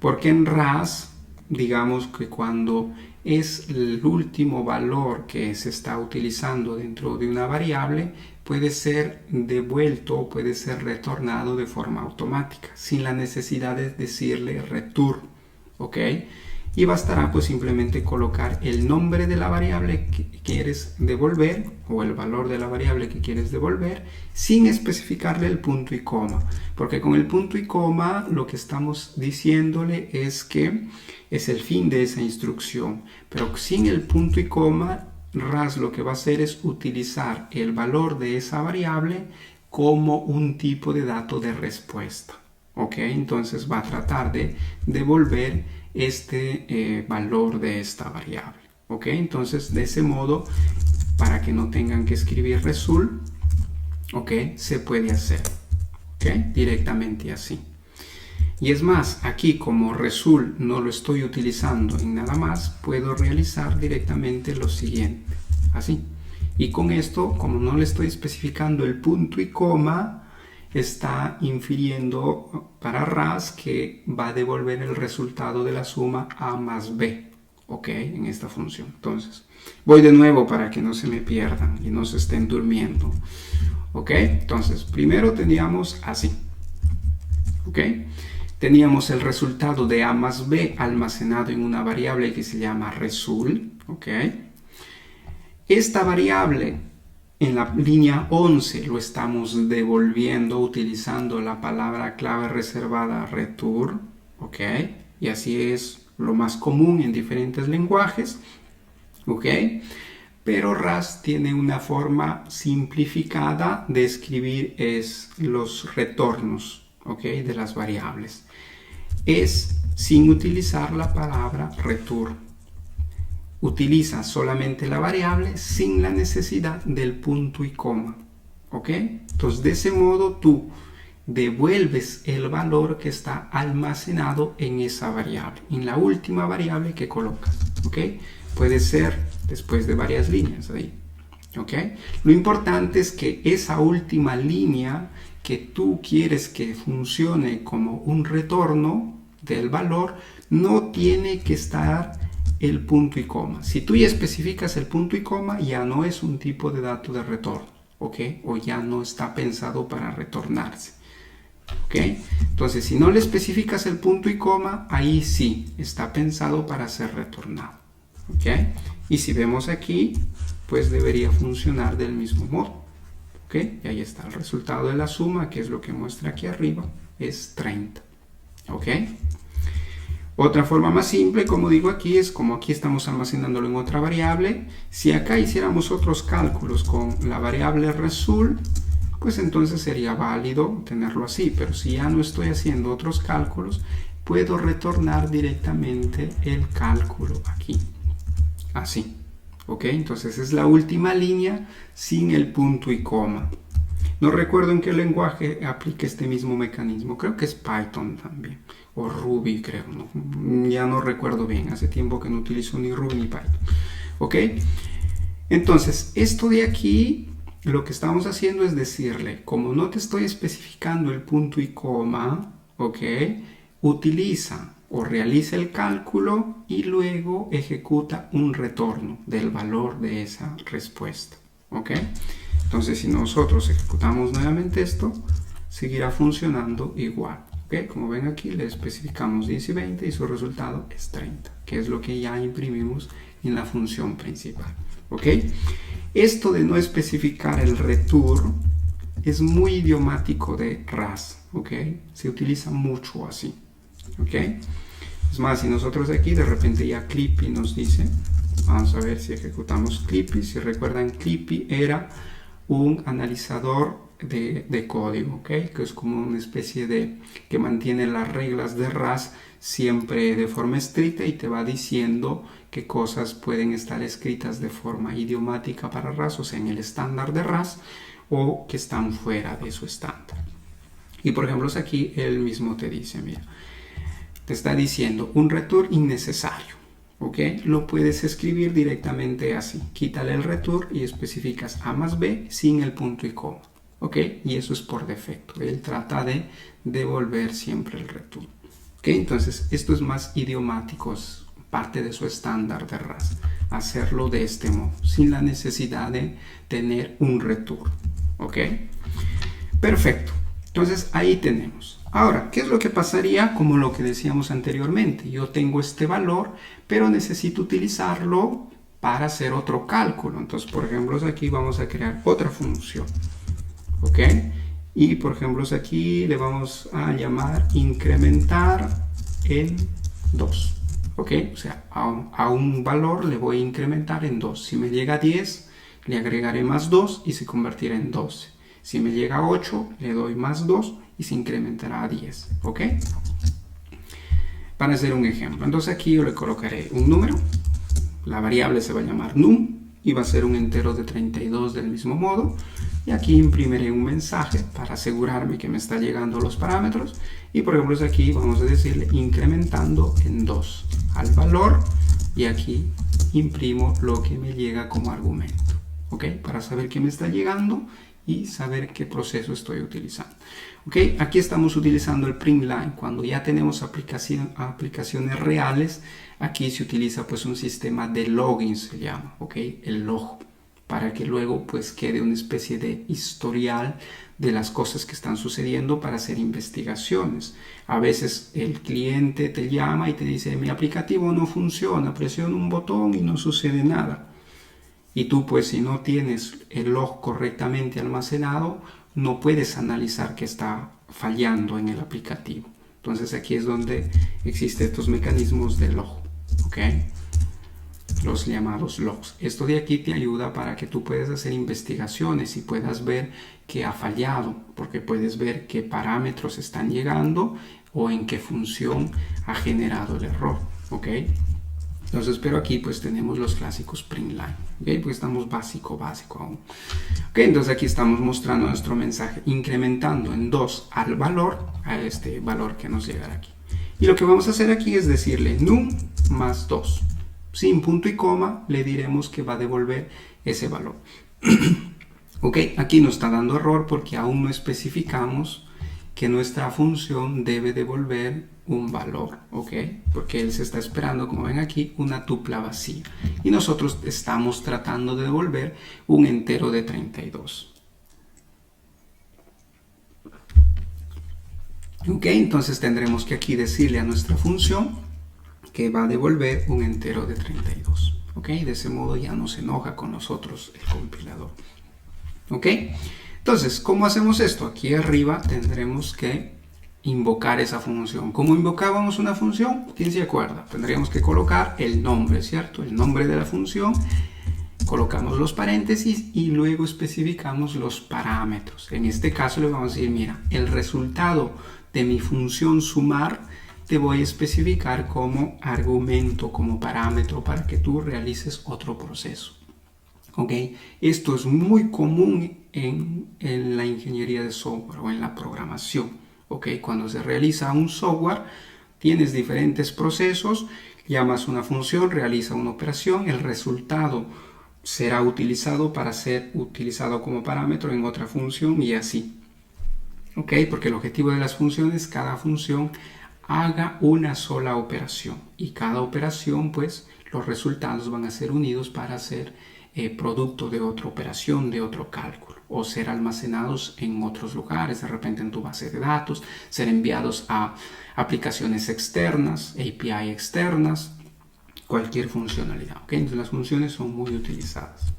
Porque en RAS, digamos que cuando es el último valor que se está utilizando dentro de una variable, puede ser devuelto o puede ser retornado de forma automática, sin la necesidad de decirle return, ¿ok? Y bastará pues simplemente colocar el nombre de la variable que quieres devolver o el valor de la variable que quieres devolver sin especificarle el punto y coma, porque con el punto y coma lo que estamos diciéndole es que es el fin de esa instrucción, pero sin el punto y coma RAS lo que va a hacer es utilizar el valor de esa variable como un tipo de dato de respuesta, ¿ok? Entonces va a tratar de devolver este valor de esta variable, ¿ok? Entonces de ese modo, para que no tengan que escribir result, ¿ok? Se puede hacer, ¿ok? Directamente así. Y es más, aquí como result no lo estoy utilizando en nada más, puedo realizar directamente lo siguiente, así. Y con esto, como no le estoy especificando el punto y coma, está infiriendo para RAS que va a devolver el resultado de la suma A más B, ¿ok? En esta función. Entonces, voy de nuevo para que no se me pierdan y no se estén durmiendo, ¿ok? Entonces, primero teníamos así, ¿ok? Teníamos el resultado de A más B almacenado en una variable que se llama result, ¿ok? Esta variable en la línea 11 lo estamos devolviendo utilizando la palabra clave reservada return, ¿ok? Y así es lo más común en diferentes lenguajes, ¿ok? Pero RAS tiene una forma simplificada de escribir los retornos, ¿ok? De las variables. Es sin utilizar la palabra return. Utiliza solamente la variable sin la necesidad del punto y coma, ¿ok? Entonces de ese modo tú devuelves el valor que está almacenado en esa variable, en la última variable que colocas, ¿ok? Puede ser después de varias líneas ahí, ¿ok? Lo importante es que esa última línea que tú quieres que funcione como un retorno del valor no tiene que estar el punto y coma. Si tú ya especificas el punto y coma, ya no es un tipo de dato de retorno, ¿ok? O ya no está pensado para retornarse, ¿ok? Entonces, si no le especificas el punto y coma, ahí sí está pensado para ser retornado, ¿ok? Y si vemos aquí, pues debería funcionar del mismo modo, ¿ok? Y ahí está el resultado de la suma, que es lo que muestra aquí arriba, es 30, ¿ok? Otra forma más simple, como digo aquí, es como aquí estamos almacenándolo en otra variable. Si acá hiciéramos otros cálculos con la variable result, pues entonces sería válido tenerlo así. Pero si ya no estoy haciendo otros cálculos, puedo retornar directamente el cálculo aquí. Así. ¿Ok? Entonces es la última línea sin el punto y coma. No recuerdo en qué lenguaje aplica este mismo mecanismo. Creo que es Python también. O Ruby, creo. ¿No? Ya no recuerdo bien. Hace tiempo que no utilizo ni Ruby ni Python. ¿Ok? Entonces, esto de aquí, lo que estamos haciendo es decirle, como no te estoy especificando el punto y coma, ¿ok? Utiliza o realiza el cálculo y luego ejecuta un retorno del valor de esa respuesta. ¿Ok? Entonces, si nosotros ejecutamos nuevamente esto, seguirá funcionando igual. ¿Ok? Como ven aquí, le especificamos 10 y 20 y su resultado es 30, que es lo que ya imprimimos en la función principal. ¿Ok? Esto de no especificar el return es muy idiomático de RAS. ¿Ok? Se utiliza mucho así. ¿Ok? Es más, si nosotros aquí de repente ya Clippy nos dice, vamos a ver si ejecutamos Clippy. Si recuerdan, Clippy era un analizador de código, ¿ok? Que es como una especie de que mantiene las reglas de RAS siempre de forma estricta y te va diciendo qué cosas pueden estar escritas de forma idiomática para RAS, o sea, en el estándar de RAS, o que están fuera de su estándar. Y por ejemplo, aquí él mismo te dice, mira, te está diciendo un return innecesario. ¿Ok? Lo puedes escribir directamente así. Quítale el return y especificas A más B sin el punto y coma. ¿Ok? Y eso es por defecto. Él trata de devolver siempre el return. ¿Ok? Entonces, esto es más idiomático, es parte de su estándar de RAS. Hacerlo de este modo, sin la necesidad de tener un return. ¿Ok? Perfecto. Entonces, ahí tenemos. Ahora, ¿qué es lo que pasaría? Como lo que decíamos anteriormente. Yo tengo este valor, pero necesito utilizarlo para hacer otro cálculo. Entonces, por ejemplo, aquí vamos a crear otra función. ¿Ok? Y, por ejemplo, aquí le vamos a llamar incrementar en 2. ¿Ok? O sea, a un valor le voy a incrementar en 2. Si me llega a 10, le agregaré más 2 y se convertirá en 12. Si me llega a 8, le doy más 2 y se incrementará a 10. ¿Ok? Para hacer un ejemplo. Entonces aquí yo le colocaré un número. La variable se va a llamar num y va a ser un entero de 32 del mismo modo. Y aquí imprimiré un mensaje para asegurarme que me está llegando los parámetros. Y por ejemplo aquí vamos a decirle incrementando en 2 al valor. Y aquí imprimo lo que me llega como argumento. ¿Ok? Para saber qué me está llegando y saber qué proceso estoy utilizando. ¿Ok? Aquí estamos utilizando el print line. Cuando ya tenemos aplicaciones reales, aquí se utiliza pues un sistema de login, se llama, ¿ok? El log, para que luego pues quede una especie de historial de las cosas que están sucediendo para hacer investigaciones. A veces el cliente te llama y te dice, mi aplicativo no funciona, presiona un botón y no sucede nada. Y tú pues si no tienes el log correctamente almacenado, no puedes analizar qué está fallando en el aplicativo. Entonces aquí es donde existen estos mecanismos de log, ¿ok? Los llamados logs. Esto de aquí te ayuda para que tú puedas hacer investigaciones y puedas ver qué ha fallado, porque puedes ver qué parámetros están llegando o en qué función ha generado el error, ¿ok? Entonces, pero aquí pues tenemos los clásicos print line, ¿ok? Pues estamos básico aún. Ok, entonces aquí estamos mostrando nuestro mensaje, incrementando en 2 al valor, a este valor que nos llegará aquí. Y lo que vamos a hacer aquí es decirle num más 2. Sin punto y coma le diremos que va a devolver ese valor. Ok, aquí nos está dando error porque aún no especificamos que nuestra función debe devolver un valor, ¿ok? Porque él se está esperando, como ven aquí, una tupla vacía. Y nosotros estamos tratando de devolver un entero de 32. ¿Ok? Entonces tendremos que aquí decirle a nuestra función que va a devolver un entero de 32. ¿Ok? De ese modo ya no se enoja con nosotros el compilador. ¿Ok? Entonces, ¿cómo hacemos esto? Aquí arriba tendremos que invocar esa función. ¿Cómo invocábamos una función? ¿Quién se acuerda? Tendríamos que colocar el nombre, ¿cierto? El nombre de la función, colocamos los paréntesis y luego especificamos los parámetros. En este caso le vamos a decir, mira, el resultado de mi función sumar te voy a especificar como argumento, como parámetro para que tú realices otro proceso. ¿Ok? Esto es muy común en la ingeniería de software o en la programación. ¿Ok? Cuando se realiza un software, tienes diferentes procesos, llamas una función, realiza una operación, el resultado será utilizado para ser utilizado como parámetro en otra función y así. ¿Ok? Porque el objetivo de las funciones, cada función haga una sola operación y cada operación, pues, los resultados van a ser unidos para ser producto de otra operación, de otro cálculo, o ser almacenados en otros lugares, de repente en tu base de datos, ser enviados a aplicaciones externas, API externas, cualquier funcionalidad. ¿Okay? Entonces las funciones son muy utilizadas.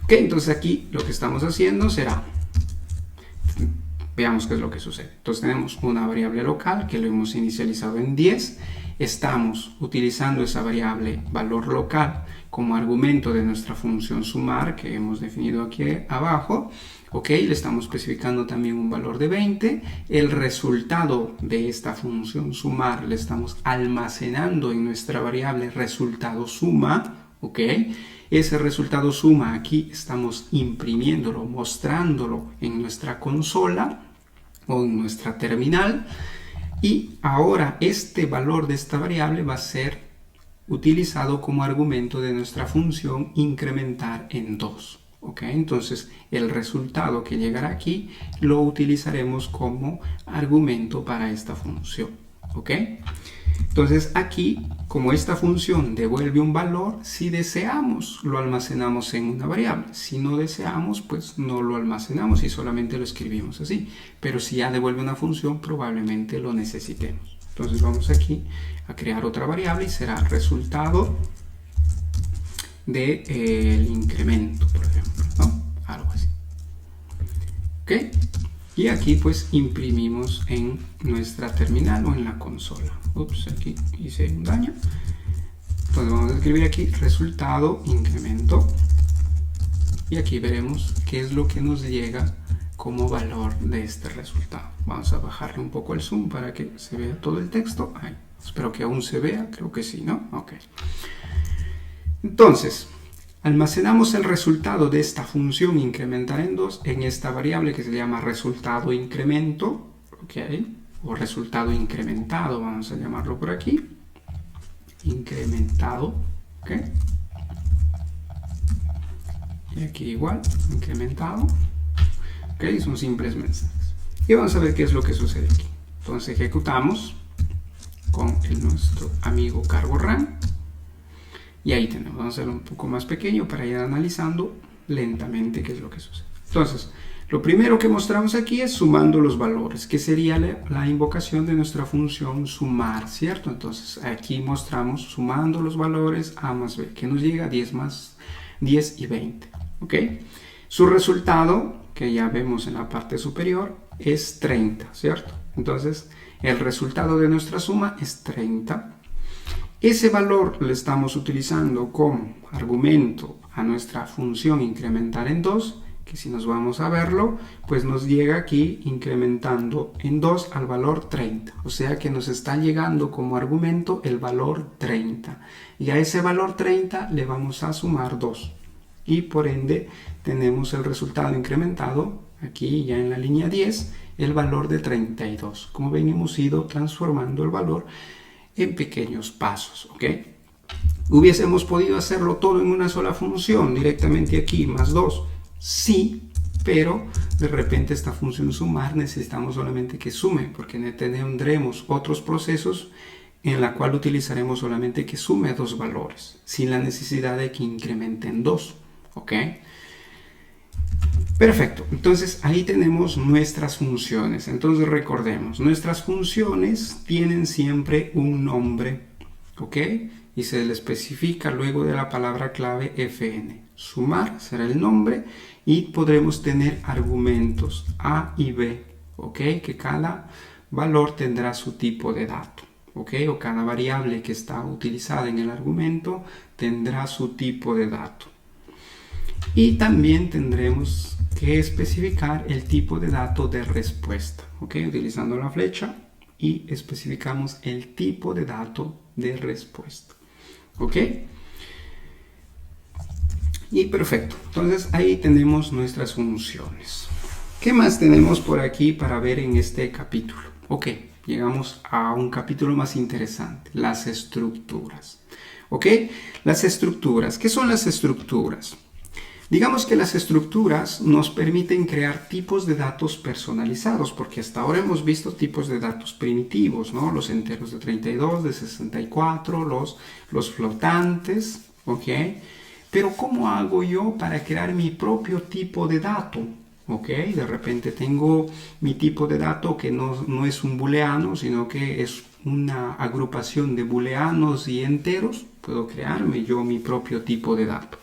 ¿Okay? Entonces aquí lo que estamos haciendo será, veamos qué es lo que sucede. Entonces tenemos una variable local que lo hemos inicializado en 10. Estamos utilizando esa variable valor local como argumento de nuestra función sumar que hemos definido aquí abajo. Ok, le estamos especificando también un valor de 20. El resultado de esta función sumar le estamos almacenando en nuestra variable resultado suma. Ok, ese resultado suma aquí estamos imprimiéndolo, mostrándolo en nuestra consola o en nuestra terminal. Y ahora este valor de esta variable va a ser utilizado como argumento de nuestra función incrementar en 2. ¿Ok? Entonces el resultado que llegará aquí lo utilizaremos como argumento para esta función. ¿Ok? Entonces aquí, como esta función devuelve un valor, si deseamos lo almacenamos en una variable. Si no deseamos, pues no lo almacenamos y solamente lo escribimos así. Pero si ya devuelve una función, probablemente lo necesitemos. Entonces vamos aquí a crear otra variable y será resultado del incremento, por ejemplo, ¿no? Algo así. ¿Ok? Y aquí pues imprimimos en nuestra terminal o en la consola. Ups, aquí hice un daño. Entonces vamos a escribir aquí resultado incremento. Y aquí veremos qué es lo que nos llega como valor de este resultado. Vamos a bajarle un poco el zoom para que se vea todo el texto. Ahí. Espero que aún se vea, creo que sí, ¿no? Ok. Entonces, almacenamos el resultado de esta función incrementar en 2 en esta variable que se llama resultado incremento, ¿ok? O resultado incrementado, vamos a llamarlo por aquí, incrementado, ¿ok? Y aquí igual, incrementado, ¿ok? Son simples mensajes. Y vamos a ver qué es lo que sucede aquí. Entonces ejecutamos con nuestro amigo cargo run. Y ahí tenemos, vamos a hacerlo un poco más pequeño para ir analizando lentamente qué es lo que sucede. Entonces, lo primero que mostramos aquí es sumando los valores, que sería la invocación de nuestra función sumar, ¿cierto? Entonces, aquí mostramos sumando los valores A más B, que nos llega a 10 más 10 y 20, ¿ok? Su resultado, que ya vemos en la parte superior, es 30, ¿cierto? Entonces, el resultado de nuestra suma es 30. Ese valor lo estamos utilizando como argumento a nuestra función incrementar en 2, que si nos vamos a verlo, pues nos llega aquí incrementando en 2 al valor 30. O sea que nos está llegando como argumento el valor 30. Y a ese valor 30 le vamos a sumar 2. Y por ende tenemos el resultado incrementado, aquí ya en la línea 10, el valor de 32. Como ven, hemos ido transformando el valor en pequeños pasos, ¿ok? ¿Hubiésemos podido hacerlo todo en una sola función, directamente aquí, más 2? Sí, pero de repente esta función sumar necesitamos solamente que sume, porque tendremos otros procesos en la cual utilizaremos solamente que sume 2 valores, sin la necesidad de que incrementen 2, ¿ok? Perfecto, entonces ahí tenemos nuestras funciones. Entonces recordemos, nuestras funciones tienen siempre un nombre, ¿ok? Y se le especifica luego de la palabra clave fn. Sumar será el nombre y podremos tener argumentos A y B, ¿ok? Que cada valor tendrá su tipo de dato. ¿Ok? O cada variable que está utilizada en el argumento tendrá su tipo de dato. Y también tendremos que especificar el tipo de dato de respuesta. ¿Ok? Utilizando la flecha y especificamos el tipo de dato de respuesta. ¿Ok? Y perfecto. Entonces ahí tenemos nuestras funciones. ¿Qué más tenemos por aquí para ver en este capítulo? Ok, llegamos a un capítulo más interesante, las estructuras. ¿Ok? Las estructuras. ¿Qué son las estructuras? Digamos que las estructuras nos permiten crear tipos de datos personalizados, porque hasta ahora hemos visto tipos de datos primitivos, ¿no? Los enteros de 32, de 64, los flotantes, ¿ok? Pero ¿cómo hago yo para crear mi propio tipo de dato? ¿Ok? De repente tengo mi tipo de dato que no es un booleano, sino que es una agrupación de booleanos y enteros. Puedo crearme yo mi propio tipo de dato.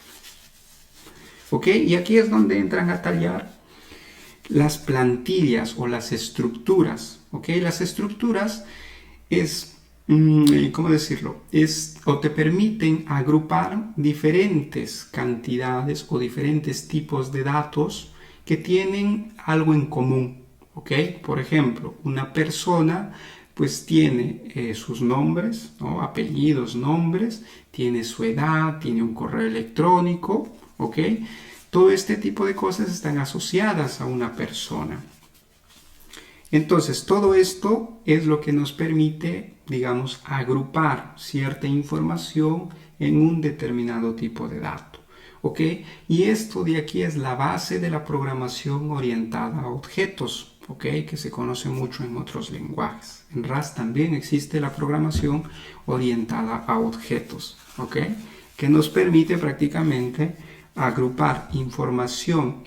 ¿Ok? Y aquí es donde entran a tallar las plantillas o las estructuras. ¿Ok? Las estructuras es, ¿cómo decirlo? O te permiten agrupar diferentes cantidades o diferentes tipos de datos que tienen algo en común. ¿Ok? Por ejemplo, una persona pues tiene sus nombres, ¿no? Apellidos, nombres, tiene su edad, tiene un correo electrónico, ¿ok? Todo este tipo de cosas están asociadas a una persona. Entonces, todo esto es lo que nos permite, digamos, agrupar cierta información en un determinado tipo de dato. ¿Ok? Y esto de aquí es la base de la programación orientada a objetos, ¿ok? Que se conoce mucho en otros lenguajes. En RAS también existe la programación orientada a objetos, ¿ok? Que nos permite prácticamente agrupar información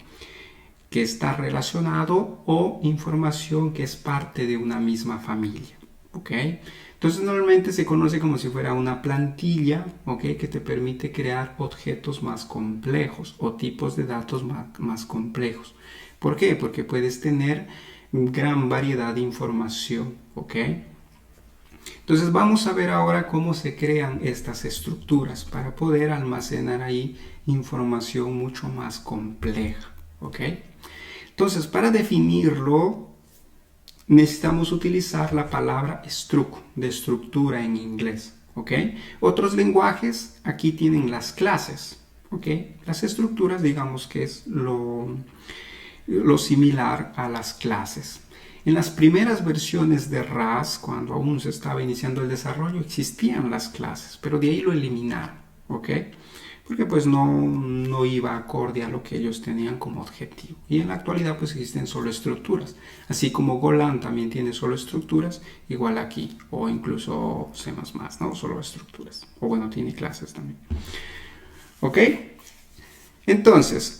que está relacionado o información que es parte de una misma familia. ¿Ok? Entonces normalmente se conoce como si fuera una plantilla, ¿ok? Que te permite crear objetos más complejos o tipos de datos más complejos. ¿Por qué? Porque puedes tener gran variedad de información, ¿ok? Entonces vamos a ver ahora cómo se crean estas estructuras para poder almacenar ahí información mucho más compleja, ¿ok? Entonces, para definirlo, necesitamos utilizar la palabra struct, de estructura en inglés, ¿ok? Otros lenguajes, aquí tienen las clases, ¿ok? Las estructuras, digamos que es lo similar a las clases. En las primeras versiones de RAS, cuando aún se estaba iniciando el desarrollo, existían las clases, pero de ahí lo eliminaron, ¿ok? Porque pues no iba acorde a lo que ellos tenían como objetivo. Y en la actualidad pues existen solo estructuras. Así como Golang también tiene solo estructuras, igual aquí, o incluso C++, ¿no? Solo estructuras. O bueno, tiene clases también. ¿Ok? Entonces,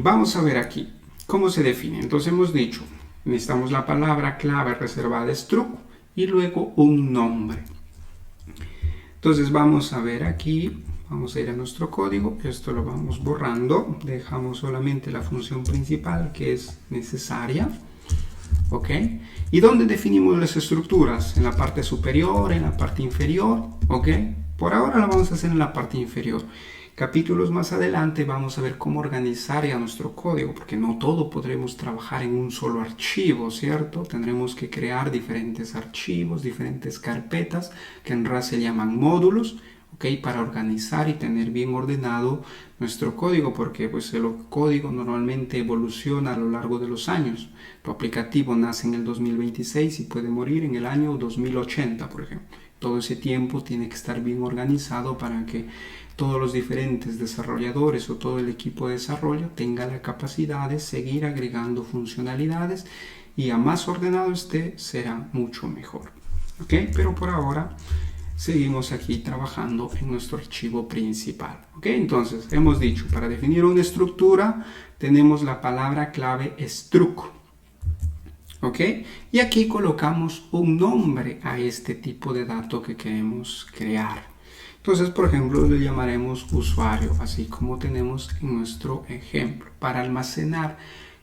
vamos a ver aquí cómo se define. Entonces hemos dicho, necesitamos la palabra clave reservada struct y luego un nombre. Entonces vamos a ver aquí, vamos a ir a nuestro código, esto lo vamos borrando, dejamos solamente la función principal que es necesaria, ¿ok? ¿Y dónde definimos las estructuras? En la parte superior, en la parte inferior, ¿ok? Por ahora la vamos a hacer en la parte inferior. Capítulos más adelante vamos a ver cómo organizar ya nuestro código, porque no todo podremos trabajar en un solo archivo, ¿cierto? Tendremos que crear diferentes archivos, diferentes carpetas, que en RAS se llaman módulos, ¿ok? Para organizar y tener bien ordenado nuestro código, porque pues el código normalmente evoluciona a lo largo de los años. Tu aplicativo nace en el 2026 y puede morir en el año 2080, por ejemplo. Todo ese tiempo tiene que estar bien organizado para que todos los diferentes desarrolladores o todo el equipo de desarrollo tenga la capacidad de seguir agregando funcionalidades y a más ordenado esté será mucho mejor. ¿Ok? Pero por ahora seguimos aquí trabajando en nuestro archivo principal. ¿Ok? Entonces hemos dicho, para definir una estructura tenemos la palabra clave struct. ¿Ok? Y aquí colocamos un nombre a este tipo de dato que queremos crear. Entonces, por ejemplo, le llamaremos usuario, así como tenemos en nuestro ejemplo, para almacenar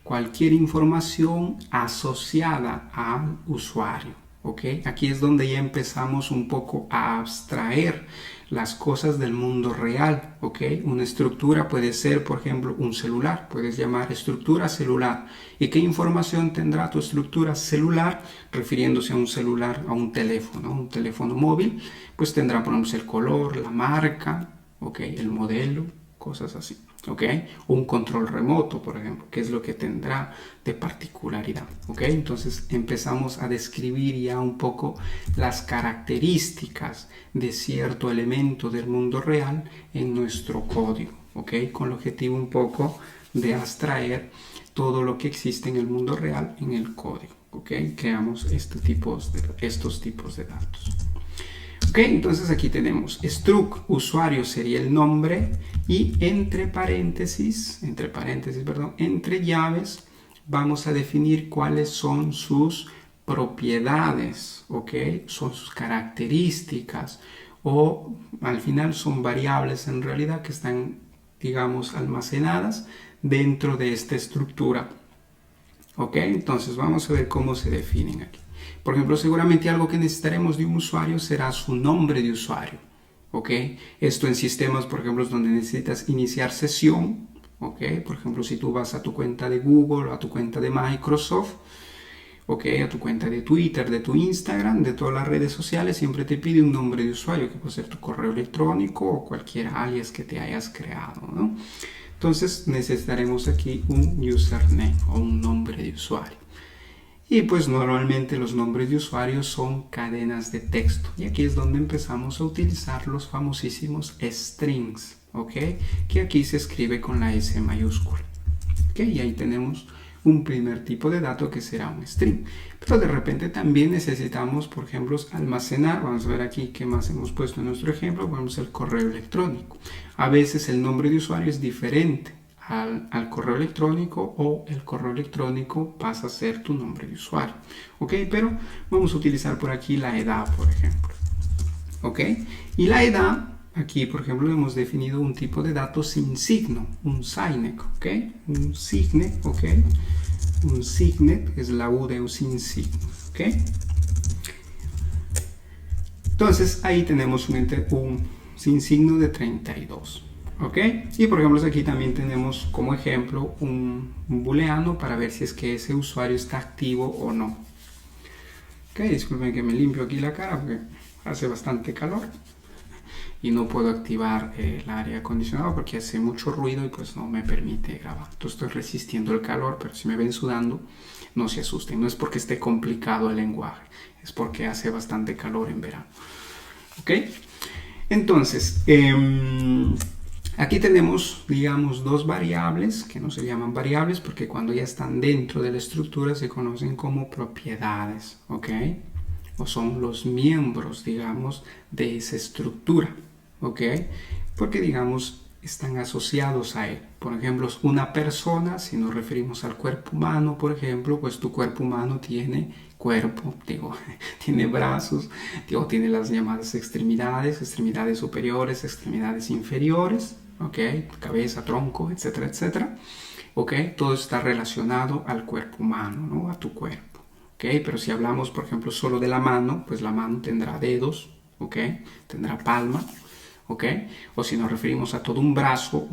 cualquier información asociada al usuario. ¿Ok? Aquí es donde ya empezamos un poco a abstraer las cosas del mundo real. ¿Ok? Una estructura puede ser, por ejemplo, un celular. Puedes llamar estructura celular. ¿Y qué información tendrá tu estructura celular? Refiriéndose a un celular, a un teléfono móvil, pues tendrá, por ejemplo, el color, la marca, ¿ok? El modelo, cosas así. ¿Ok? Un control remoto, por ejemplo, ¿qué es lo que tendrá de particularidad? ¿Ok? Entonces empezamos a describir ya un poco las características de cierto elemento del mundo real en nuestro código, ¿ok? Con el objetivo un poco de abstraer todo lo que existe en el mundo real en el código, ¿ok? Creamos estos tipos de datos. Ok, entonces aquí tenemos struct, usuario sería el nombre, y entre llaves, vamos a definir cuáles son sus propiedades, ok, son sus características, o al final son variables en realidad que están, digamos, almacenadas dentro de esta estructura. Ok, entonces vamos a ver cómo se definen aquí. Por ejemplo, seguramente algo que necesitaremos de un usuario será su nombre de usuario. ¿Ok? Esto en sistemas, por ejemplo, donde necesitas iniciar sesión. ¿Ok? Por ejemplo, si tú vas a tu cuenta de Google, a tu cuenta de Microsoft, ¿ok? A tu cuenta de Twitter, de tu Instagram, de todas las redes sociales, siempre te pide un nombre de usuario, que puede ser tu correo electrónico o cualquier alias que te hayas creado, ¿no? Entonces necesitaremos aquí un username o un nombre de usuario. Y pues normalmente los nombres de usuario son cadenas de texto. Y aquí es donde empezamos a utilizar los famosísimos strings, ¿ok? Que aquí se escribe con la S mayúscula. ¿Ok? Y ahí tenemos un primer tipo de dato que será un string. Pero de repente también necesitamos, por ejemplo, almacenar. Vamos a ver aquí qué más hemos puesto en nuestro ejemplo. Ponemos el correo electrónico. A veces el nombre de usuario es diferente al correo electrónico, o el correo electrónico pasa a ser tu nombre de usuario. ¿Ok? Pero vamos a utilizar por aquí la edad, por ejemplo. ¿Ok? Y la edad, aquí por ejemplo hemos definido un tipo de dato sin signo, un signet, ¿ok? Un signet, ¿ok? Un signet es la U de un sin signo, ¿ok? Entonces ahí tenemos un sin signo de 32. ¿Ok? Y por ejemplo aquí también tenemos como ejemplo un booleano para ver si es que ese usuario está activo o no. Ok, disculpen que me limpio aquí la cara porque hace bastante calor y no puedo activar el aire acondicionado porque hace mucho ruido y pues no me permite grabar. Entonces estoy resistiendo el calor, pero si me ven sudando, no se asusten. No es porque esté complicado el lenguaje, es porque hace bastante calor en verano. ¿Ok? Entonces, aquí tenemos, digamos, dos variables que no se llaman variables porque cuando ya están dentro de la estructura se conocen como propiedades, ¿ok? O son los miembros, digamos, de esa estructura, ¿ok? Porque, digamos, están asociados a él. Por ejemplo, una persona, si nos referimos al cuerpo humano, por ejemplo, pues tu cuerpo humano tiene cuerpo, tiene brazos, tiene las llamadas extremidades superiores, extremidades inferiores, ¿ok? Cabeza, tronco, etcétera, etcétera, ¿ok? Todo está relacionado al cuerpo humano, ¿no? A tu cuerpo, ¿ok? Pero si hablamos, por ejemplo, solo de la mano, pues la mano tendrá dedos, ¿ok? Tendrá palma, ¿ok? O si nos referimos a todo un brazo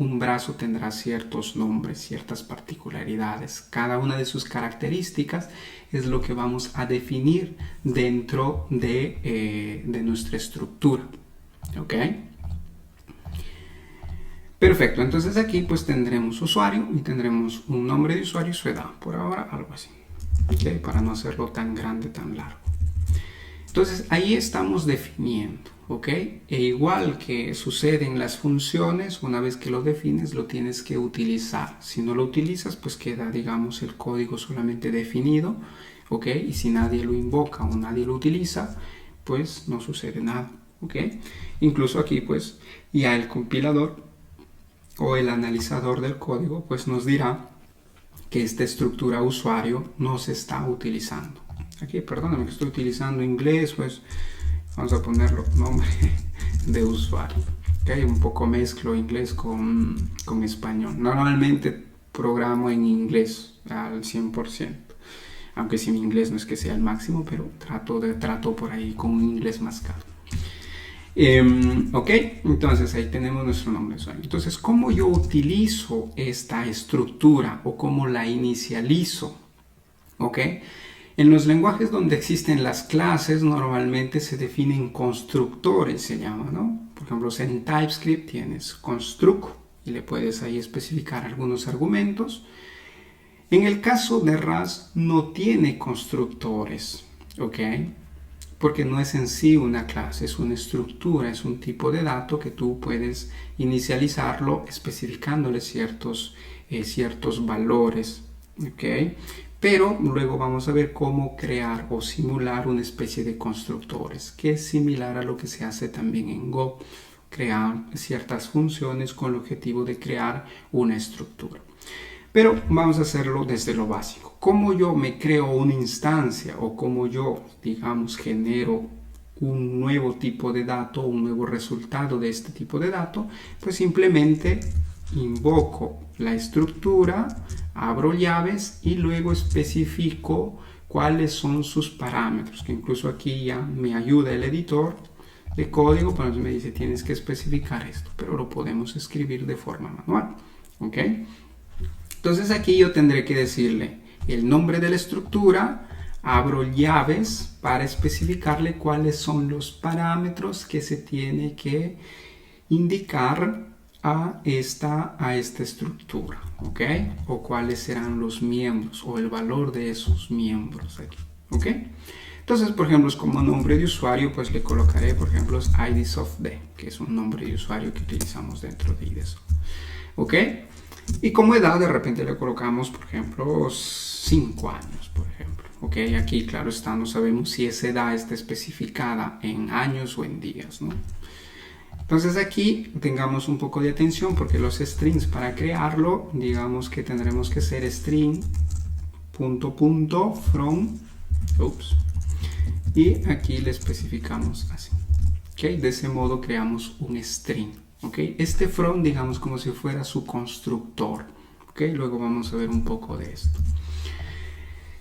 tendrá ciertos nombres, ciertas particularidades. Cada una de sus características es lo que vamos a definir dentro de nuestra estructura, ¿ok? Perfecto, entonces aquí pues tendremos usuario y tendremos un nombre de usuario y su edad. Por ahora algo así, ¿ok? Para no hacerlo tan grande, tan largo. Entonces ahí estamos definiendo, ¿ok? E igual que sucede en las funciones, una vez que lo defines lo tienes que utilizar. Si no lo utilizas, pues queda, digamos, el código solamente definido, ¿ok? Y si nadie lo invoca o nadie lo utiliza, pues no sucede nada, ¿ok? Incluso aquí, pues, ya el compilador o el analizador del código, pues nos dirá que esta estructura usuario no se está utilizando. Aquí, perdóname que estoy utilizando inglés, pues vamos a ponerlo nombre de usuario. ¿Okay? Un poco mezclo inglés con español. Normalmente programo en inglés al 100%. Aunque si mi inglés no es que sea el máximo, pero trato por ahí con un inglés más caro. Ok, entonces ahí tenemos nuestro nombre de usuario. Entonces, ¿cómo yo utilizo esta estructura o cómo la inicializo? Ok, en los lenguajes donde existen las clases normalmente se definen constructores, se llama, ¿no? Por ejemplo, en TypeScript tienes construct y le puedes ahí especificar algunos argumentos. En el caso de Rust no tiene constructores, ¿ok? Porque no es en sí una clase, es una estructura, es un tipo de dato que tú puedes inicializarlo especificándole ciertos valores, ¿ok? Pero luego vamos a ver cómo crear o simular una especie de constructores, que es similar a lo que se hace también en Go, crear ciertas funciones con el objetivo de crear una estructura. Pero vamos a hacerlo desde lo básico. ¿Cómo yo me creo una instancia o cómo yo, digamos, genero un nuevo tipo de dato, un nuevo resultado de este tipo de dato? Pues simplemente invoco la estructura, abro llaves y luego especifico cuáles son sus parámetros, que incluso aquí ya me ayuda el editor de código, pero me dice tienes que especificar esto, pero lo podemos escribir de forma manual, ¿ok? Entonces aquí yo tendré que decirle el nombre de la estructura, abro llaves para especificarle cuáles son los parámetros que se tiene que indicar a esta estructura, ¿ok? O cuáles serán los miembros o el valor de esos miembros aquí, ¿ok? Entonces, por ejemplo, como nombre de usuario, pues le colocaré, por ejemplo, IDSoftD, que es un nombre de usuario que utilizamos dentro de IDSoft, ¿ok? Y como edad de repente le colocamos, por ejemplo, 5 años, por ejemplo. Ok, aquí claro está, no sabemos si esa edad está especificada en años o en días, ¿no? Entonces aquí tengamos un poco de atención porque los strings para crearlo, digamos que tendremos que ser string from, y aquí le especificamos así. Ok, de ese modo creamos un string. Okay. Este from, digamos, como si fuera su constructor. Okay. Luego vamos a ver un poco de esto.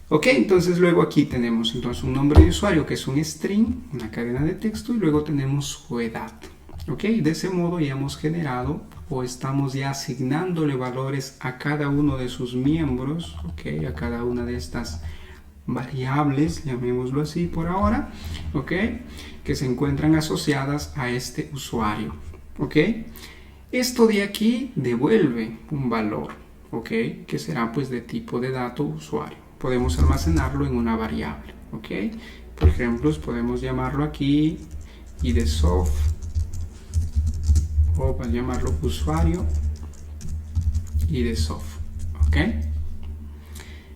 Ok, entonces luego aquí tenemos entonces un nombre de usuario que es un string, una cadena de texto, y luego tenemos su edad. Ok, de ese modo ya hemos generado o estamos ya asignándole valores a cada uno de sus miembros, ok, a cada una de estas variables, llamémoslo así por ahora, ok, que se encuentran asociadas a este usuario. ¿Ok? Esto de aquí devuelve un valor, ¿ok? Que será pues de tipo de dato usuario. Podemos almacenarlo en una variable, ¿ok? Por ejemplo, podemos llamarlo aquí IDSoft o para llamarlo usuario IDSoft, ¿ok?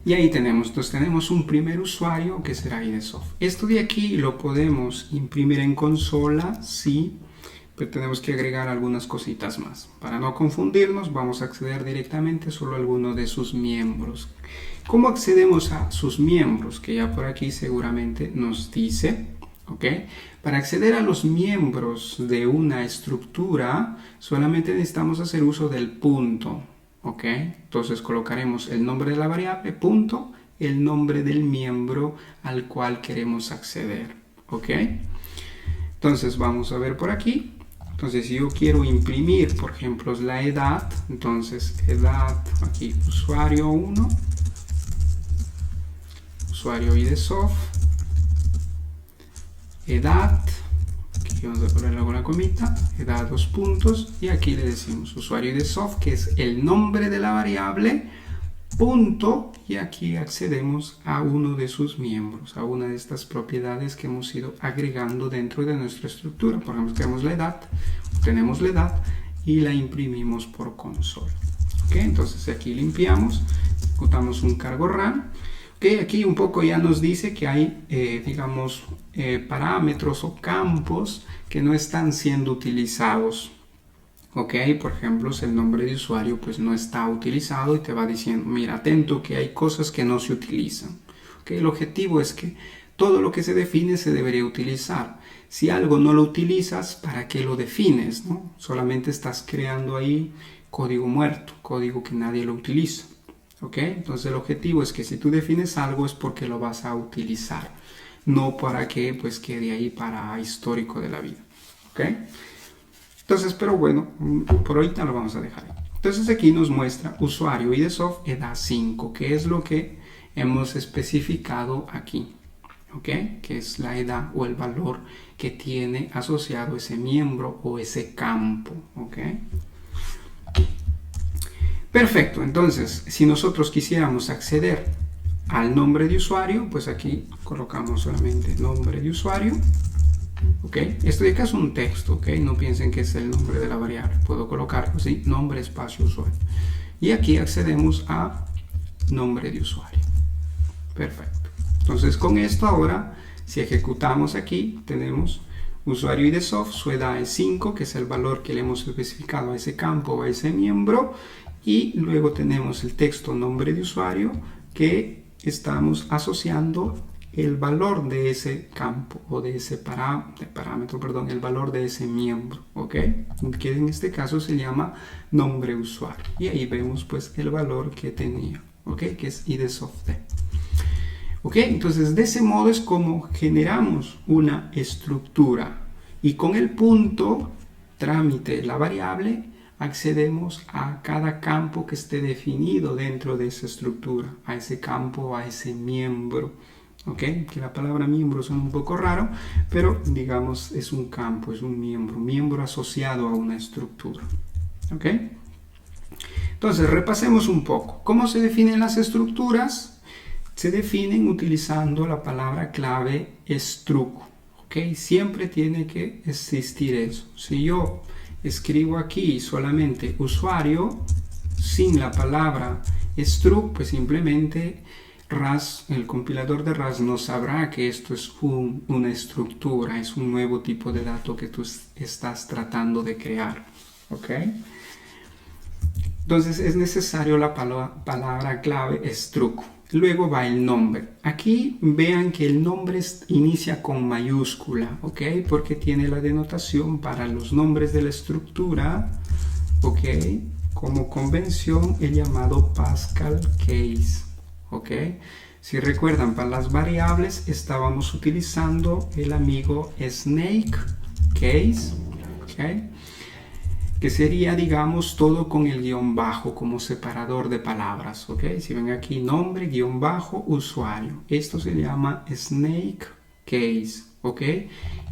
Y ahí tenemos un primer usuario que será IDSoft. Esto de aquí lo podemos imprimir en consola, sí, pero tenemos que agregar algunas cositas más. Para no confundirnos, vamos a acceder directamente solo a alguno de sus miembros. ¿Cómo accedemos a sus miembros? Que ya por aquí seguramente nos dice, ¿ok? Para acceder a los miembros de una estructura, solamente necesitamos hacer uso del punto, ¿ok? Entonces colocaremos el nombre de la variable, punto, el nombre del miembro al cual queremos acceder, ¿ok? Entonces vamos a ver por aquí. Entonces, si yo quiero imprimir, por ejemplo, la edad, entonces edad, aquí usuario 1, usuario IDSoft, edad, aquí vamos a ponerle una comita, edad 2 puntos, y aquí le decimos usuario IDSoft, que es el nombre de la variable, punto, y aquí accedemos a uno de sus miembros, a una de estas propiedades que hemos ido agregando dentro de nuestra estructura. Por ejemplo, tenemos la edad y la imprimimos por consola. ¿Okay? Entonces aquí limpiamos, ejecutamos un cargo run. ¿Okay? Aquí un poco ya nos dice que hay, digamos, parámetros o campos que no están siendo utilizados. Ok, por ejemplo, si el nombre de usuario pues no está utilizado y te va diciendo, mira, atento que hay cosas que no se utilizan. Ok, el objetivo es que todo lo que se define se debería utilizar. Si algo no lo utilizas, ¿para qué lo defines? ¿No? Solamente estás creando ahí código muerto, código que nadie lo utiliza. ¿Ok? Entonces el objetivo es que si tú defines algo es porque lo vas a utilizar, no para que pues quede ahí para histórico de la vida. ¿Ok? Entonces, pero bueno, por ahorita lo vamos a dejar ahí. Entonces aquí nos muestra usuario IDSoft edad 5, que es lo que hemos especificado aquí. ¿Ok? Que es la edad o el valor que tiene asociado ese miembro o ese campo. ¿Ok? Perfecto, entonces si nosotros quisiéramos acceder al nombre de usuario, pues aquí colocamos solamente nombre de usuario. ¿Ok? Esto de acá es un texto, ¿ok? No piensen que es el nombre de la variable. Puedo colocar así, nombre espacio usuario. Y aquí accedemos a nombre de usuario. Perfecto. Entonces con esto ahora, si ejecutamos aquí, tenemos usuario IDSoft, su edad es 5, que es el valor que le hemos especificado a ese campo o a ese miembro. Y luego tenemos el texto nombre de usuario que estamos asociando el valor de ese campo o de ese parámetro, perdón, el valor de ese miembro, ¿ok? Que en este caso se llama nombre usuario. Y ahí vemos pues el valor que tenía, ¿ok? Que es IDSoft. ¿Ok? Entonces de ese modo es como generamos una estructura y con el punto trámite la variable accedemos a cada campo que esté definido dentro de esa estructura, a ese campo, a ese miembro. ¿Ok? Que la palabra miembro suena un poco raro, pero digamos es un campo, es un miembro asociado a una estructura. ¿Ok? Entonces repasemos un poco. ¿Cómo se definen las estructuras? Se definen utilizando la palabra clave struct. ¿Ok? Siempre tiene que existir eso. Si yo escribo aquí solamente usuario sin la palabra struct, pues simplemente RAS, el compilador de RAS no sabrá que esto es una estructura, es un nuevo tipo de dato que tú estás tratando de crear. ¿Ok? Entonces es necesario la palabra clave struct. Luego va el nombre. Aquí vean que el nombre inicia con mayúscula, ¿ok? Porque tiene la denotación para los nombres de la estructura, ¿ok? Como convención el llamado Pascal case, ¿ok? Si recuerdan, para las variables estábamos utilizando el amigo snake case, ¿ok? Que sería, digamos, todo con el guión bajo como separador de palabras, ¿ok? Si ven aquí, nombre, guión bajo, usuario. Esto se llama snake case, ¿ok?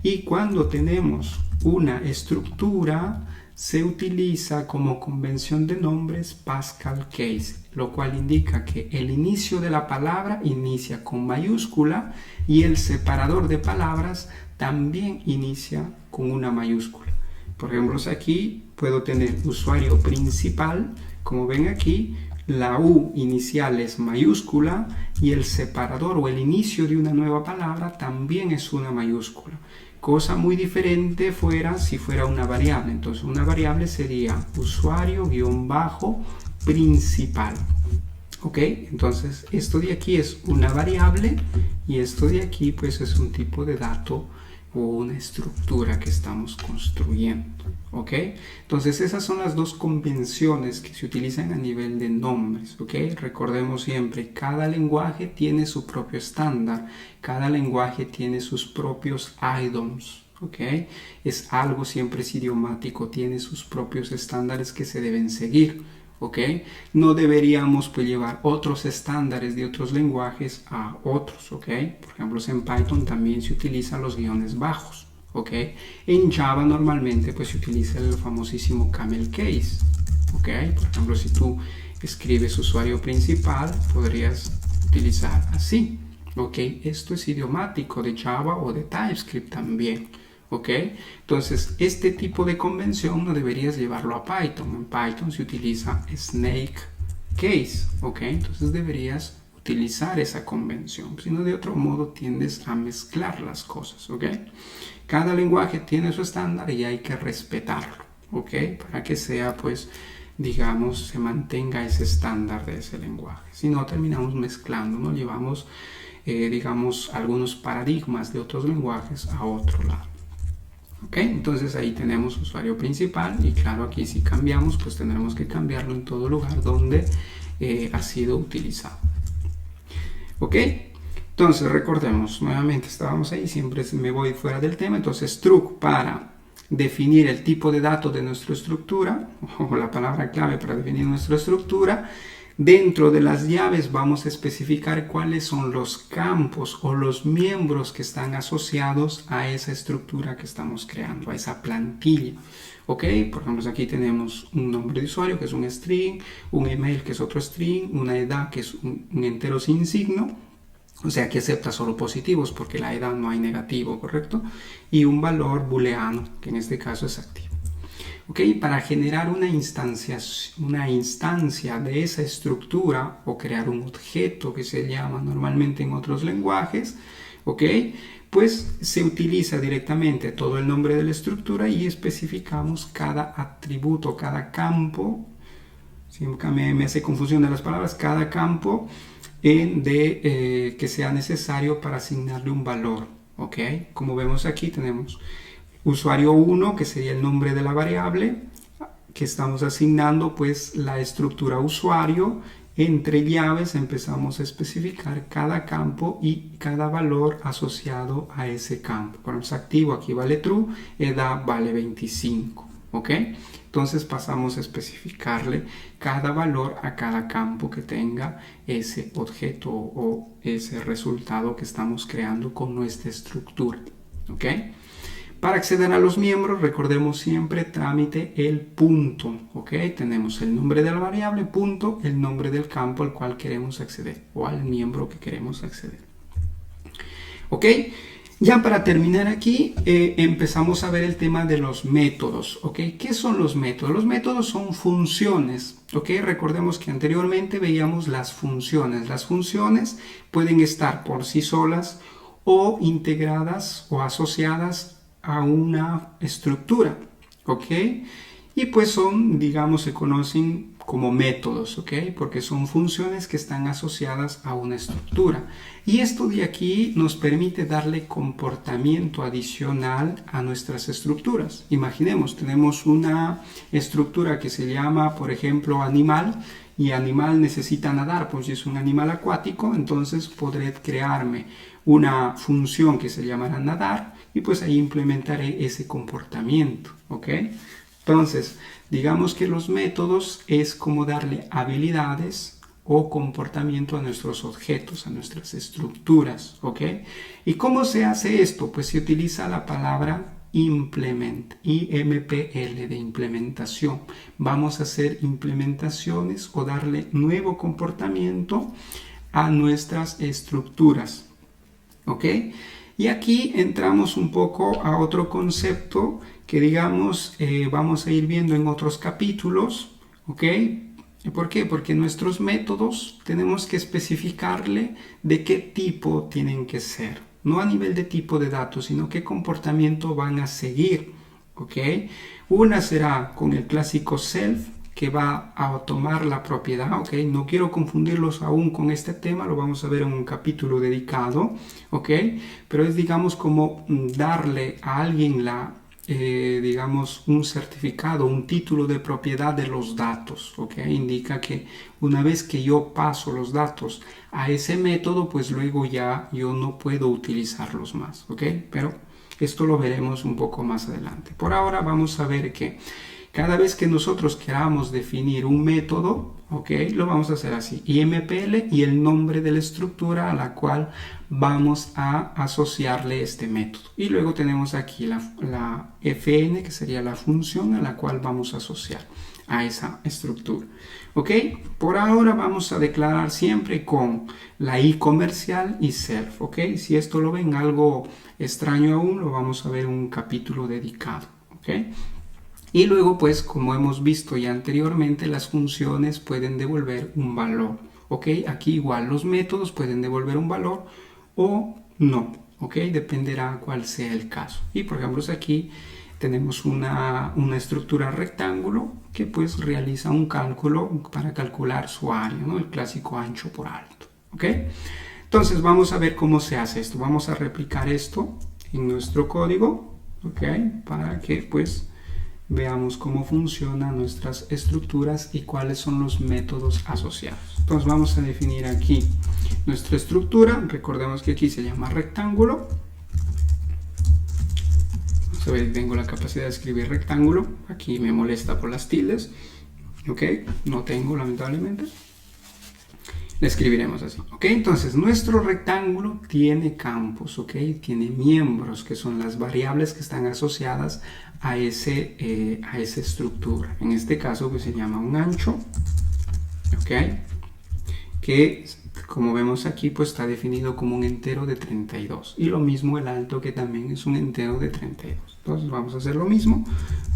Y cuando tenemos una estructura, se utiliza como convención de nombres Pascal case, lo cual indica que el inicio de la palabra inicia con mayúscula y el separador de palabras también inicia con una mayúscula. Por ejemplo, aquí puedo tener usuario principal, como ven aquí, la U inicial es mayúscula y el separador o el inicio de una nueva palabra también es una mayúscula. Cosa muy diferente fuera si fuera una variable. Entonces una variable sería usuario-principal. ¿Ok? Entonces esto de aquí es una variable y esto de aquí pues es un tipo de dato o una estructura que estamos construyendo. ¿Ok? Entonces esas son las dos convenciones que se utilizan a nivel de nombres. ¿Ok? Recordemos siempre, cada lenguaje tiene su propio estándar, cada lenguaje tiene sus propios IDOMs. ¿Ok? Es algo siempre es idiomático, tiene sus propios estándares que se deben seguir. ¿Ok? No deberíamos pues llevar otros estándares de otros lenguajes a otros. ¿Ok? Por ejemplo, en Python también se utilizan los guiones bajos. ¿Ok? En Java normalmente pues se utiliza el famosísimo camel case. ¿Ok? Por ejemplo, si tú escribes usuario principal, podrías utilizar así. ¿Ok? Esto es idiomático de Java o de TypeScript también. ¿Ok? Entonces este tipo de convención no deberías llevarlo a Python. En Python se utiliza snake case. ¿Ok? Entonces deberías utilizar esa convención, si no de otro modo tiendes a mezclar las cosas. ¿Ok? Cada lenguaje tiene su estándar y hay que respetarlo. ¿Ok? Para que sea pues digamos se mantenga ese estándar de ese lenguaje, si no terminamos mezclando, no llevamos digamos algunos paradigmas de otros lenguajes a otro lado. ¿Ok? Entonces ahí tenemos usuario principal y claro, aquí si cambiamos, pues tendremos que cambiarlo en todo lugar donde ha sido utilizado. ¿Ok? Entonces recordemos, nuevamente estábamos ahí, siempre me voy fuera del tema, entonces struct para definir el tipo de datos de nuestra estructura, o la palabra clave para definir nuestra estructura. Dentro de las llaves vamos a especificar cuáles son los campos o los miembros que están asociados a esa estructura que estamos creando, a esa plantilla. ¿Ok? Por ejemplo, aquí tenemos un nombre de usuario que es un string, un email que es otro string, una edad que es un entero sin signo, o sea que acepta solo positivos porque la edad no hay negativo, ¿correcto? Y un valor booleano, que en este caso es activo. ¿Ok? Para generar una instancia de esa estructura o crear un objeto que se llama normalmente en otros lenguajes, ¿ok? Pues se utiliza directamente todo el nombre de la estructura y especificamos cada atributo, cada campo. Siempre me hace confusión de las palabras, cada campo que sea necesario para asignarle un valor, ¿ok? Como vemos aquí tenemos usuario 1, que sería el nombre de la variable que estamos asignando, pues la estructura usuario. Entre llaves empezamos a especificar cada campo y cada valor asociado a ese campo. Por ejemplo, activo, aquí vale true, edad vale 25, ¿ok? Entonces pasamos a especificarle cada valor a cada campo que tenga ese objeto o ese resultado que estamos creando con nuestra estructura, ¿ok? Para acceder a los miembros, recordemos siempre trámite el punto, ¿ok? Tenemos el nombre de la variable, punto, el nombre del campo al cual queremos acceder o al miembro que queremos acceder, ¿ok? Ya para terminar aquí, empezamos a ver el tema de los métodos, ¿ok? ¿Qué son los métodos? Los métodos son funciones, ¿ok? Recordemos que anteriormente veíamos las funciones. Las funciones pueden estar por sí solas o integradas o asociadas a una estructura, ¿ok? Y pues son, digamos, se conocen como métodos, ¿ok? Porque son funciones que están asociadas a una estructura. Y esto de aquí nos permite darle comportamiento adicional a nuestras estructuras. Imaginemos, tenemos una estructura que se llama, por ejemplo, animal, y animal necesita nadar, pues si es un animal acuático, entonces podré crearme una función que se llamará nadar y pues ahí implementaré ese comportamiento, ¿ok? Entonces, digamos que los métodos es como darle habilidades o comportamiento a nuestros objetos, a nuestras estructuras, ¿ok? ¿Y cómo se hace esto? Pues se utiliza la palabra implement, IMPL de implementación. Vamos a hacer implementaciones o darle nuevo comportamiento a nuestras estructuras, ¿ok? Y aquí entramos un poco a otro concepto que digamos vamos a ir viendo en otros capítulos, ¿ok? ¿Por qué? Porque nuestros métodos tenemos que especificarle de qué tipo tienen que ser. No a nivel de tipo de datos, sino qué comportamiento van a seguir, ¿ok? Una será con el clásico self, que va a tomar la propiedad, ¿ok? No quiero confundirlos aún con este tema, lo vamos a ver en un capítulo dedicado, ¿ok? Pero es, digamos, como darle a alguien digamos, un certificado, un título de propiedad de los datos, ¿ok? Indica que una vez que yo paso los datos a ese método, pues luego ya yo no puedo utilizarlos más, ¿ok? Pero esto lo veremos un poco más adelante. Por ahora vamos a ver que cada vez que nosotros queramos definir un método, ¿ok? Lo vamos a hacer así, IMPL y el nombre de la estructura a la cual vamos a asociarle este método. Y luego tenemos aquí la FN, que sería la función a la cual vamos a asociar a esa estructura, ¿ok? Por ahora vamos a declarar siempre con la I comercial y self, ¿ok? Si esto lo ven algo extraño aún, lo vamos a ver en un capítulo dedicado, ¿ok? Y luego, pues, como hemos visto ya anteriormente, las funciones pueden devolver un valor, ¿ok? Aquí igual los métodos pueden devolver un valor o no, ¿ok? Dependerá cuál sea el caso. Y por ejemplo, aquí tenemos una estructura rectángulo que pues realiza un cálculo para calcular su área, ¿no? El clásico ancho por alto, ¿ok? Entonces vamos a ver cómo se hace esto. Vamos a replicar esto en nuestro código. ¿ok? Para que pues veamos cómo funcionan nuestras estructuras y cuáles son los métodos asociados. Entonces vamos a definir aquí nuestra estructura. Recordemos que aquí se llama rectángulo. Vamos a ver, tengo la capacidad de escribir rectángulo. Aquí me molesta por las tildes. ¿Ok? No tengo, lamentablemente. Le escribiremos así. ¿Ok? Entonces nuestro rectángulo tiene campos. ¿Ok? Tiene miembros, que son las variables que están asociadas a esa estructura. En este caso pues se llama un ancho, ¿ok? Que como vemos aquí pues está definido como un entero de 32, y lo mismo el alto, que también es un entero de 32. Entonces vamos a hacer lo mismo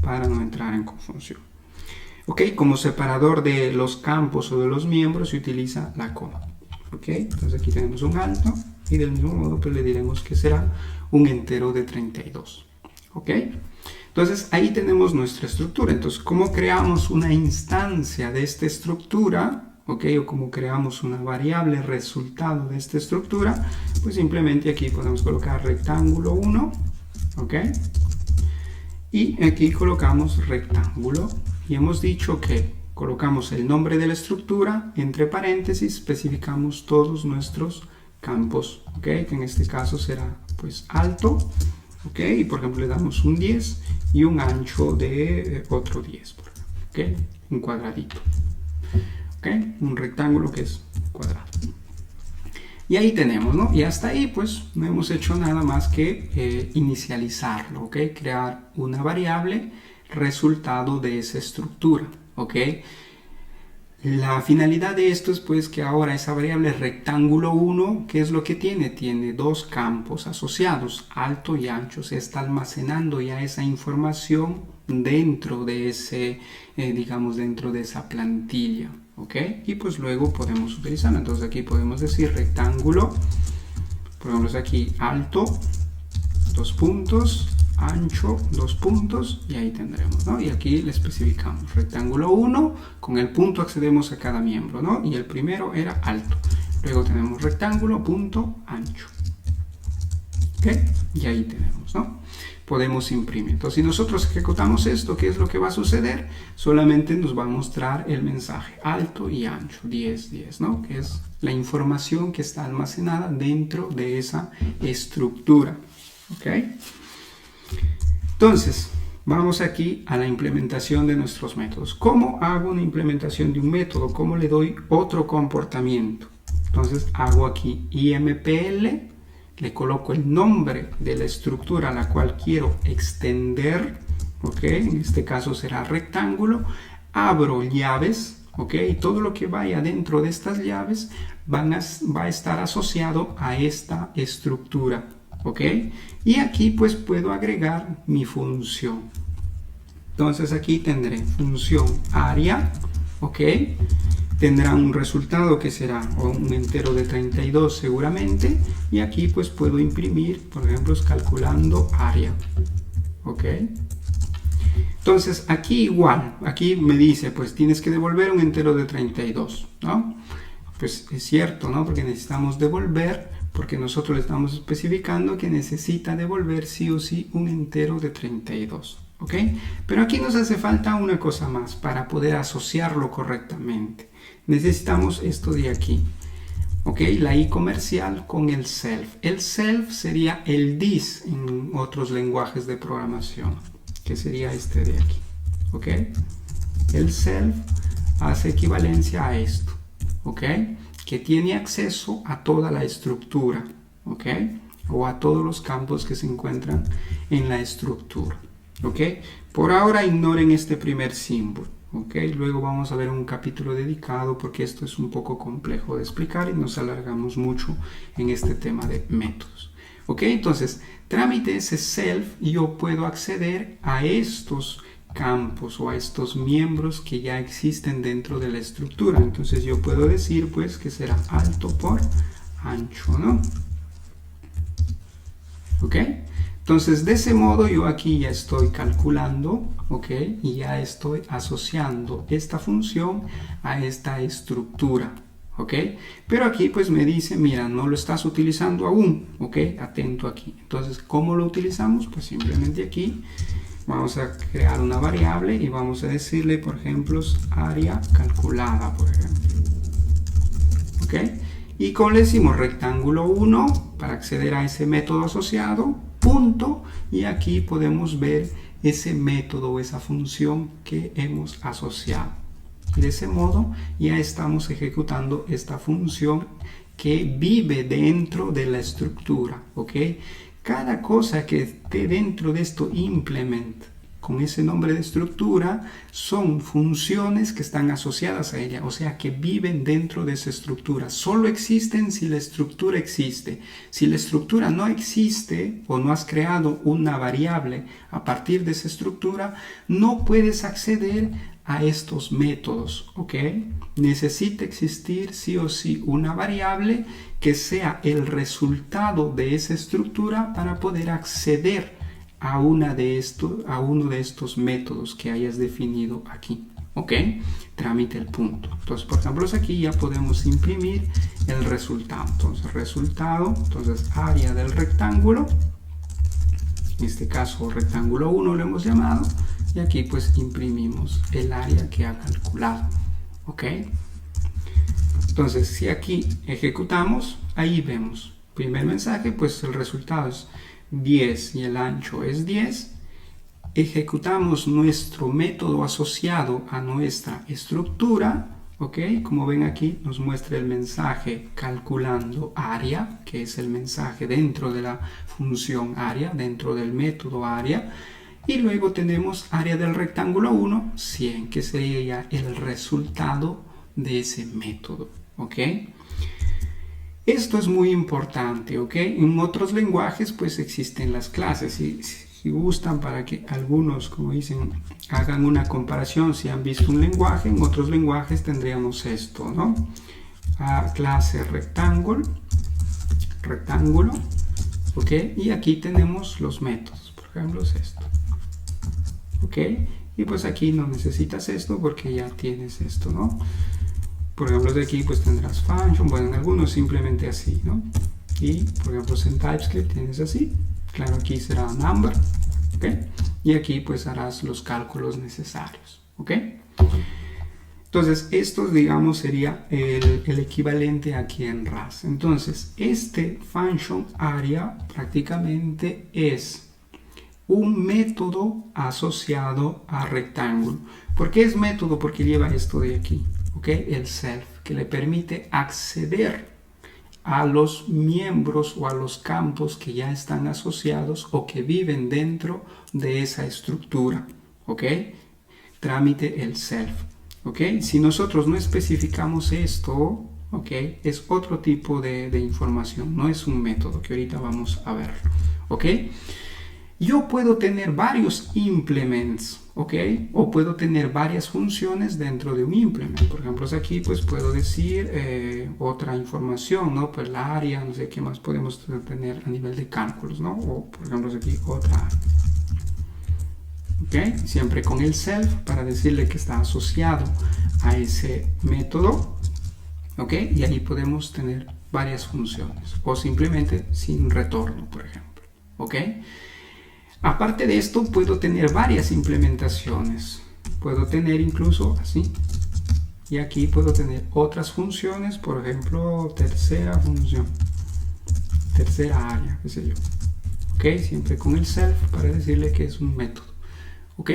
para no entrar en confusión. ¿Ok? Como separador de los campos o de los miembros se utiliza la coma. ¿Ok? Entonces aquí tenemos un alto y del mismo modo pues le diremos que será un entero de 32. ¿Ok? Entonces ahí tenemos nuestra estructura. Entonces, ¿cómo creamos una instancia de esta estructura? ¿Ok? O cómo creamos una variable resultado de esta estructura. Pues simplemente aquí podemos colocar rectángulo 1. ¿Ok? Y aquí colocamos rectángulo. Y hemos dicho que colocamos el nombre de la estructura, entre paréntesis especificamos todos nuestros campos. ¿Ok? Que en este caso será pues alto. ¿Ok? Y por ejemplo le damos un 10 y un ancho de otro 10, ¿ok? Un cuadradito, ¿ok? Un rectángulo que es cuadrado. Y ahí tenemos, ¿no? Y hasta ahí pues no hemos hecho nada más que inicializarlo, ¿ok? Crear una variable resultado de esa estructura, ¿ok? La finalidad de esto es pues que ahora esa variable rectángulo 1, ¿qué es lo que tiene? Tiene dos campos asociados, alto y ancho. Se está almacenando ya esa información dentro de ese, digamos, dentro de esa plantilla, ¿ok? Y pues luego podemos utilizarlo. Entonces aquí podemos decir rectángulo, ponemos aquí alto, 2 puntos, ancho, 2 puntos, y ahí tendremos, ¿no? Y aquí le especificamos rectángulo 1, con el punto accedemos a cada miembro, ¿no? Y el primero era alto. Luego tenemos rectángulo, punto, ancho. ¿Ok? Y ahí tenemos, ¿no? Podemos imprimir. Entonces, si nosotros ejecutamos esto, ¿qué es lo que va a suceder? Solamente nos va a mostrar el mensaje alto y ancho, 10, 10, ¿no? Que es la información que está almacenada dentro de esa estructura. ¿Ok? Entonces, vamos aquí a la implementación de nuestros métodos. ¿Cómo hago una implementación de un método? ¿Cómo le doy otro comportamiento? Entonces, hago aquí IMPL, le coloco el nombre de la estructura a la cual quiero extender, ¿ok? En este caso será rectángulo. Abro llaves, ¿ok? Y todo lo que vaya dentro de estas llaves va a estar asociado a esta estructura. ¿Ok? Y aquí pues puedo agregar mi función. Entonces aquí tendré función área, ¿ok? Tendrá un resultado que será un entero de 32 seguramente, y aquí pues puedo imprimir, por ejemplo, calculando área, ¿ok? Entonces aquí igual, aquí me dice pues tienes que devolver un entero de 32, ¿no? Pues es cierto, ¿no? Porque necesitamos devolver, porque nosotros le estamos especificando que necesita devolver sí o sí un entero de 32, ¿ok? Pero aquí nos hace falta una cosa más para poder asociarlo correctamente. Necesitamos esto de aquí, ¿ok? La I comercial con el self. El self sería el this en otros lenguajes de programación, que sería este de aquí, ¿ok? El self hace equivalencia a esto, ¿ok? Que tiene acceso a toda la estructura, ¿ok? O a todos los campos que se encuentran en la estructura, ¿ok? Por ahora ignoren este primer símbolo, ¿ok? Luego vamos a ver un capítulo dedicado porque esto es un poco complejo de explicar y nos alargamos mucho en este tema de métodos, ¿ok? Entonces, trámite ese self y yo puedo acceder a estos campos o a estos miembros que ya existen dentro de la estructura. Entonces yo puedo decir pues que será alto por ancho, ¿no? ¿Ok? Entonces de ese modo yo aquí ya estoy calculando, ¿ok? Y ya estoy asociando esta función a esta estructura, ¿ok? Pero aquí pues me dice, mira, no lo estás utilizando aún, ¿ok? Atento aquí. Entonces, ¿cómo lo utilizamos? Pues simplemente aquí vamos a crear una variable y vamos a decirle, por ejemplo, área calculada, por ejemplo, ¿ok? Y como le decimos rectángulo 1 para acceder a ese método asociado, punto, y aquí podemos ver ese método o esa función que hemos asociado. De ese modo ya estamos ejecutando esta función que vive dentro de la estructura, ¿ok? Cada cosa que esté dentro de esto implement con ese nombre de estructura son funciones que están asociadas a ella, o sea que viven dentro de esa estructura. Solo existen si la estructura existe. Si la estructura no existe o no has creado una variable a partir de esa estructura, no puedes acceder a estos métodos, ¿ok? Necesita existir sí o sí una variable que sea el resultado de esa estructura para poder acceder a uno de estos métodos que hayas definido aquí, ¿ok? Trámite el punto. Entonces, por ejemplo, aquí ya podemos imprimir el resultado. Entonces, resultado, entonces área del rectángulo, en este caso rectángulo 1 lo hemos llamado, y aquí pues imprimimos el área que ha calculado, ¿ok? Entonces, si aquí ejecutamos, ahí vemos, primer mensaje, pues el resultado es 10 y el ancho es 10. Ejecutamos nuestro método asociado a nuestra estructura, ¿ok? Como ven aquí nos muestra el mensaje calculando área, que es el mensaje dentro de la función área, dentro del método área. Y luego tenemos área del rectángulo 1, 100, que sería el resultado de ese método, ¿ok? Esto es muy importante, ¿ok? En otros lenguajes pues existen las clases. Si gustan, para que algunos, como dicen, hagan una comparación, si han visto un lenguaje, en otros lenguajes tendríamos esto, ¿no? Clase rectángulo, ¿ok? Y aquí tenemos los métodos, por ejemplo es esto, ¿ok? Y pues aquí no necesitas esto porque ya tienes esto, ¿no? Por ejemplo, de aquí pues tendrás function, bueno, en algunos simplemente así, ¿no? Y por ejemplo en TypeScript tienes así, claro, aquí será number, ¿ok? Y aquí pues harás los cálculos necesarios, ¿ok? Entonces esto, digamos, sería el equivalente aquí en RAS. Entonces este function area prácticamente es un método asociado a rectángulo. ¿Por qué es método? Porque lleva esto de aquí, ¿ok? El self, que le permite acceder a los miembros o a los campos que ya están asociados o que viven dentro de esa estructura, ¿ok? Trámite el self, ¿ok? Si nosotros no especificamos esto, ¿ok? Es otro tipo de información, no es un método que ahorita vamos a ver, ¿ok? Yo puedo tener varios implements, ¿ok? O puedo tener varias funciones dentro de un implement. Por ejemplo, aquí pues puedo decir otra información, ¿no? Pues la área, no sé qué más podemos tener a nivel de cálculos, ¿no? O por ejemplo aquí otra área. ¿Ok? Siempre con el self para decirle que está asociado a ese método, ¿ok? Y ahí podemos tener varias funciones. O simplemente sin retorno, por ejemplo, ¿ok? Aparte de esto, puedo tener varias implementaciones. Puedo tener incluso así. Y aquí puedo tener otras funciones, por ejemplo, tercera función, tercera área, qué sé yo. ¿Ok? Siempre con el self para decirle que es un método. ¿Ok?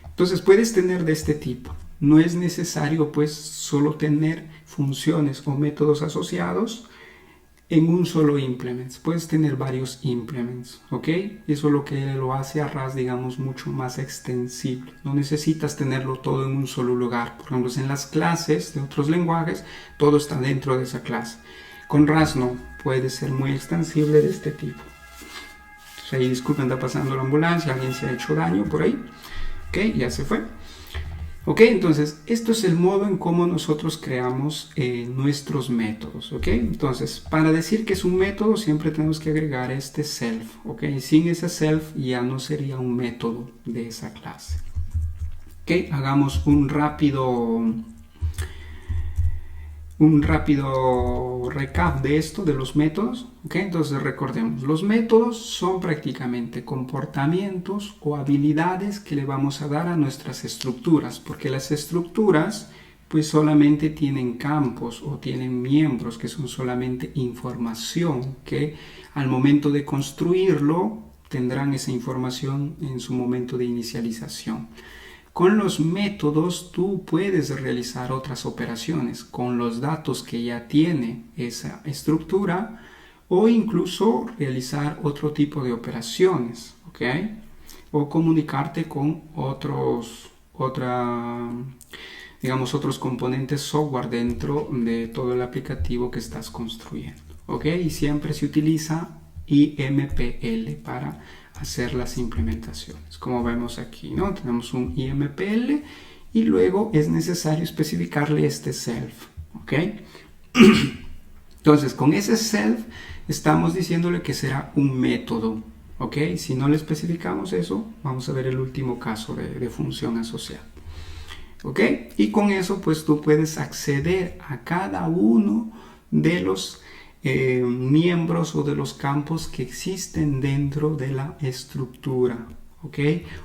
Entonces puedes tener de este tipo. No es necesario pues solo tener funciones o métodos asociados en un solo implement. Puedes tener varios implements, ¿ok? Eso es lo que lo hace a RAS, digamos, mucho más extensible. No necesitas tenerlo todo en un solo lugar. Por ejemplo, en las clases de otros lenguajes, todo está dentro de esa clase. Con RAS no, puede ser muy extensible de este tipo. Entonces, ahí disculpen, está pasando la ambulancia, alguien se ha hecho daño por ahí. ¿Ok? Ya se fue. Ok, entonces esto es el modo en cómo nosotros creamos nuestros métodos, ok. Entonces, para decir que es un método siempre tenemos que agregar este self, ok. Sin ese self ya no sería un método de esa clase. Ok, hagamos un rápido un rápido recap de esto, de los métodos. ¿Ok? Entonces recordemos, los métodos son prácticamente comportamientos o habilidades que le vamos a dar a nuestras estructuras, porque las estructuras pues solamente tienen campos o tienen miembros que son solamente información que al momento de construirlo tendrán esa información en su momento de inicialización. Con los métodos tú puedes realizar otras operaciones con los datos que ya tiene esa estructura o incluso realizar otro tipo de operaciones, ¿ok? O comunicarte con otros componentes software dentro de todo el aplicativo que estás construyendo, ¿ok? Y siempre se utiliza IMPL para hacer las implementaciones, como vemos aquí, ¿no? Tenemos un IMPL y luego es necesario especificarle este self, ¿ok? Entonces, con ese self estamos diciéndole que será un método, ¿ok? Si no le especificamos eso, vamos a ver el último caso de función asociada, ¿ok? Y con eso, pues tú puedes acceder a cada uno de los miembros o de los campos que existen dentro de la estructura, ¿ok?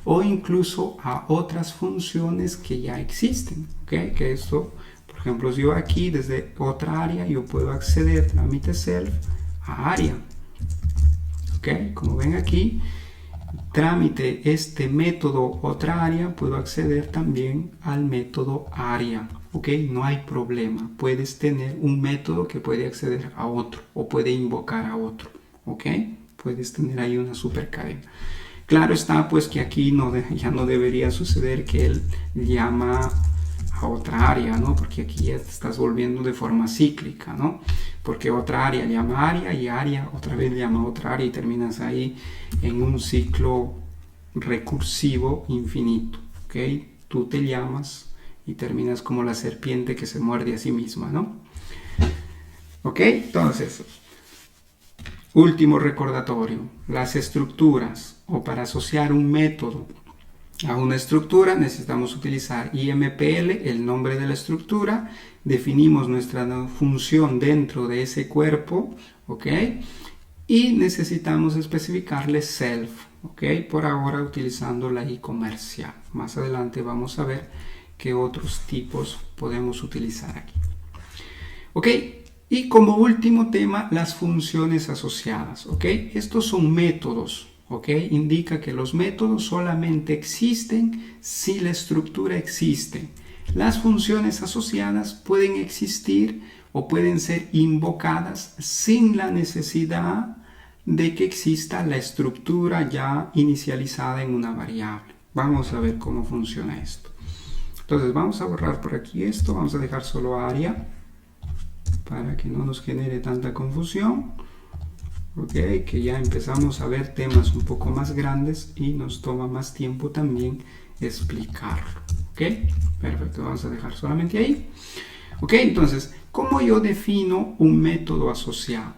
O incluso a otras funciones que ya existen, ¿ok? Que esto, por ejemplo, yo aquí desde otra área yo puedo acceder trámite self a área, ¿ok? Como ven aquí, trámite este método otra área, puedo acceder también al método área, ¿ok? No hay problema, puedes tener un método que puede acceder a otro o puede invocar a otro, ¿ok? Puedes tener ahí una super cadena. Claro está pues que aquí ya no debería suceder que él llama a otra área, ¿no? Porque aquí ya te estás volviendo de forma cíclica, ¿no? Porque otra área llama área y área otra vez llama otra área y terminas ahí en un ciclo recursivo infinito, ¿ok? Tú te llamas y terminas como la serpiente que se muerde a sí misma, ¿no? ¿Ok? Entonces, último recordatorio, las estructuras o para asociar un método a una estructura necesitamos utilizar IMPL, el nombre de la estructura, definimos nuestra función dentro de ese cuerpo, ¿ok? Y necesitamos especificarle self, ¿ok? Por ahora utilizando la I comercial. Más adelante vamos a ver qué otros tipos podemos utilizar aquí. ¿Ok? Y como último tema, las funciones asociadas, ¿ok? Estos son métodos, ¿ok? Indica que los métodos solamente existen si la estructura existe. Las funciones asociadas pueden existir o pueden ser invocadas sin la necesidad de que exista la estructura ya inicializada en una variable. Vamos a ver cómo funciona esto. Entonces vamos a borrar por aquí esto, vamos a dejar solo área para que no nos genere tanta confusión, ok, que ya empezamos a ver temas un poco más grandes y nos toma más tiempo también explicarlo, ok, perfecto, vamos a dejar solamente ahí, ok. Entonces, ¿cómo yo defino un método asociado,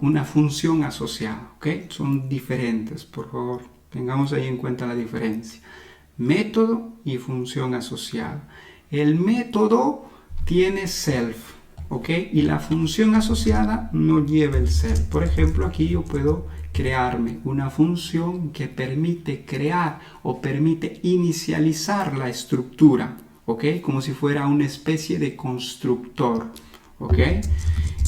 una función asociada, ok? Son diferentes, por favor, tengamos ahí en cuenta la diferencia. Método y función asociada. El método tiene self, ¿ok? Y la función asociada no lleva el self. Por ejemplo, aquí yo puedo crearme una función que permite crear o permite inicializar la estructura, ¿ok? Como si fuera una especie de constructor, ¿ok?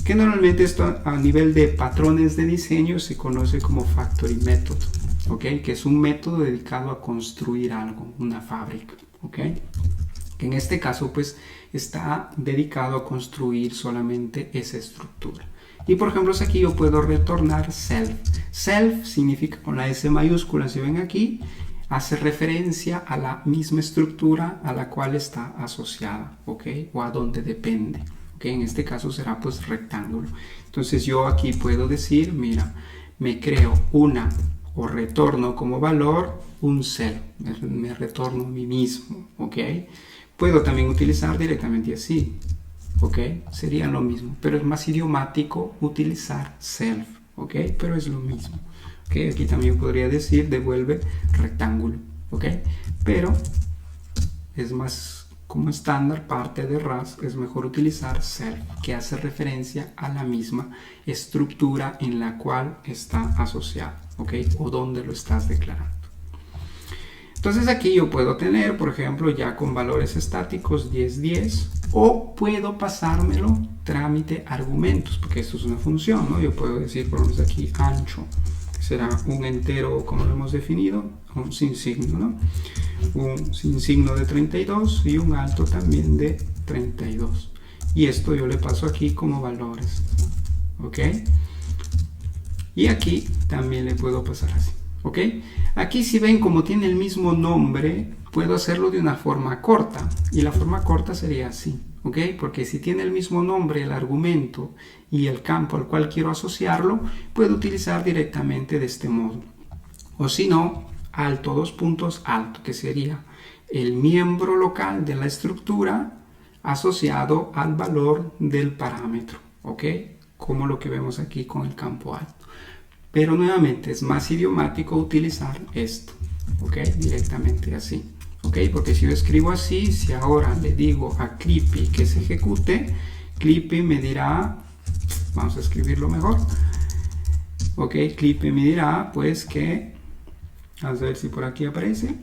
Que normalmente esto a nivel de patrones de diseño se conoce como factory method, ¿ok? Que es un método dedicado a construir algo, una fábrica, ¿ok? Que en este caso pues está dedicado a construir solamente esa estructura. Y por ejemplo aquí yo puedo retornar self. Self significa con la S mayúscula, si ven aquí, hace referencia a la misma estructura a la cual está asociada, ¿ok? O a donde depende. Okay, en este caso será pues rectángulo. Entonces yo aquí puedo decir, mira, me creo una o retorno como valor un self, me retorno a mí mismo, ok. Puedo también utilizar directamente así, ok, sería lo mismo, pero es más idiomático utilizar self, ok, pero es lo mismo, ok. Aquí también podría decir devuelve rectángulo, ok, pero es más como estándar, parte de RAS, es mejor utilizar self, que hace referencia a la misma estructura en la cual está asociado, ¿ok? O donde lo estás declarando. Entonces aquí yo puedo tener, por ejemplo, ya con valores estáticos 10, 10, o puedo pasármelo trámite argumentos, porque esto es una función, ¿no? Yo puedo decir, por ejemplo, aquí ancho, que será un entero, como lo hemos definido, un sin signo, ¿no? Un sin signo de 32 y un alto también de 32. Y esto yo le paso aquí como valores, ¿ok? Y aquí también le puedo pasar así, ¿ok? Aquí si ven como tiene el mismo nombre, puedo hacerlo de una forma corta. Y la forma corta sería así, ¿ok? Porque si tiene el mismo nombre el argumento y el campo al cual quiero asociarlo, puedo utilizar directamente de este modo. O si no, alto, dos puntos, alto, que sería el miembro local de la estructura asociado al valor del parámetro, ¿ok? Como lo que vemos aquí con el campo alto. Pero nuevamente es más idiomático utilizar esto, ¿ok? Directamente así, ¿ok? Porque si yo escribo así, si ahora le digo a Clippy que se ejecute, Clippy me dirá, vamos a escribirlo mejor, ¿ok? Clippy me dirá pues que, a ver si por aquí aparece,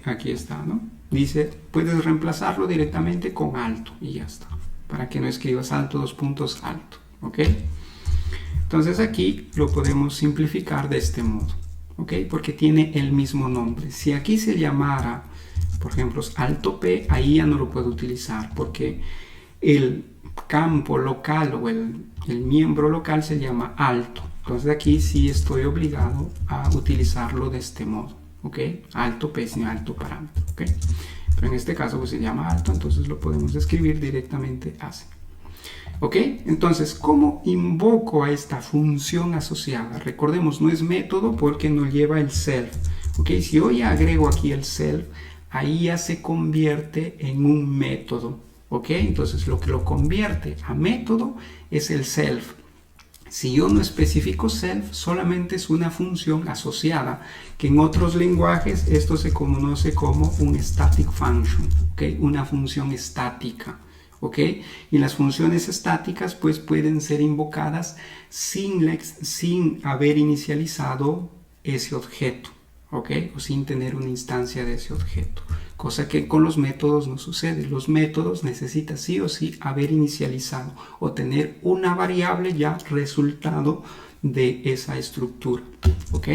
aquí está, ¿no? Dice, puedes reemplazarlo directamente con alto y ya está, para que no escribas alto, dos puntos, alto, ¿ok? Entonces aquí lo podemos simplificar de este modo, ¿ok? Porque tiene el mismo nombre. Si aquí se llamara, por ejemplo, alto P, ahí ya no lo puedo utilizar porque el campo local o el miembro local se llama alto. Entonces aquí sí estoy obligado a utilizarlo de este modo, ¿ok? Alto P sin alto parámetro, ¿ok? Pero en este caso pues se llama alto, entonces lo podemos escribir directamente así. ¿Ok? Entonces, ¿cómo invoco a esta función asociada? Recordemos, no es método porque no lleva el self. ¿Ok? Si yo ya agrego aquí el self, ahí ya se convierte en un método. ¿Ok? Entonces, lo que lo convierte a método es el self. Si yo no especifico self, solamente es una función asociada, que en otros lenguajes esto se conoce como un static function, ¿ok? Una función estática. ¿Ok? Y las funciones estáticas pues pueden ser invocadas sin haber inicializado ese objeto, ¿ok? O sin tener una instancia de ese objeto, cosa que con los métodos no sucede. Los métodos necesitan sí o sí haber inicializado o tener una variable ya resultado de esa estructura, ¿ok?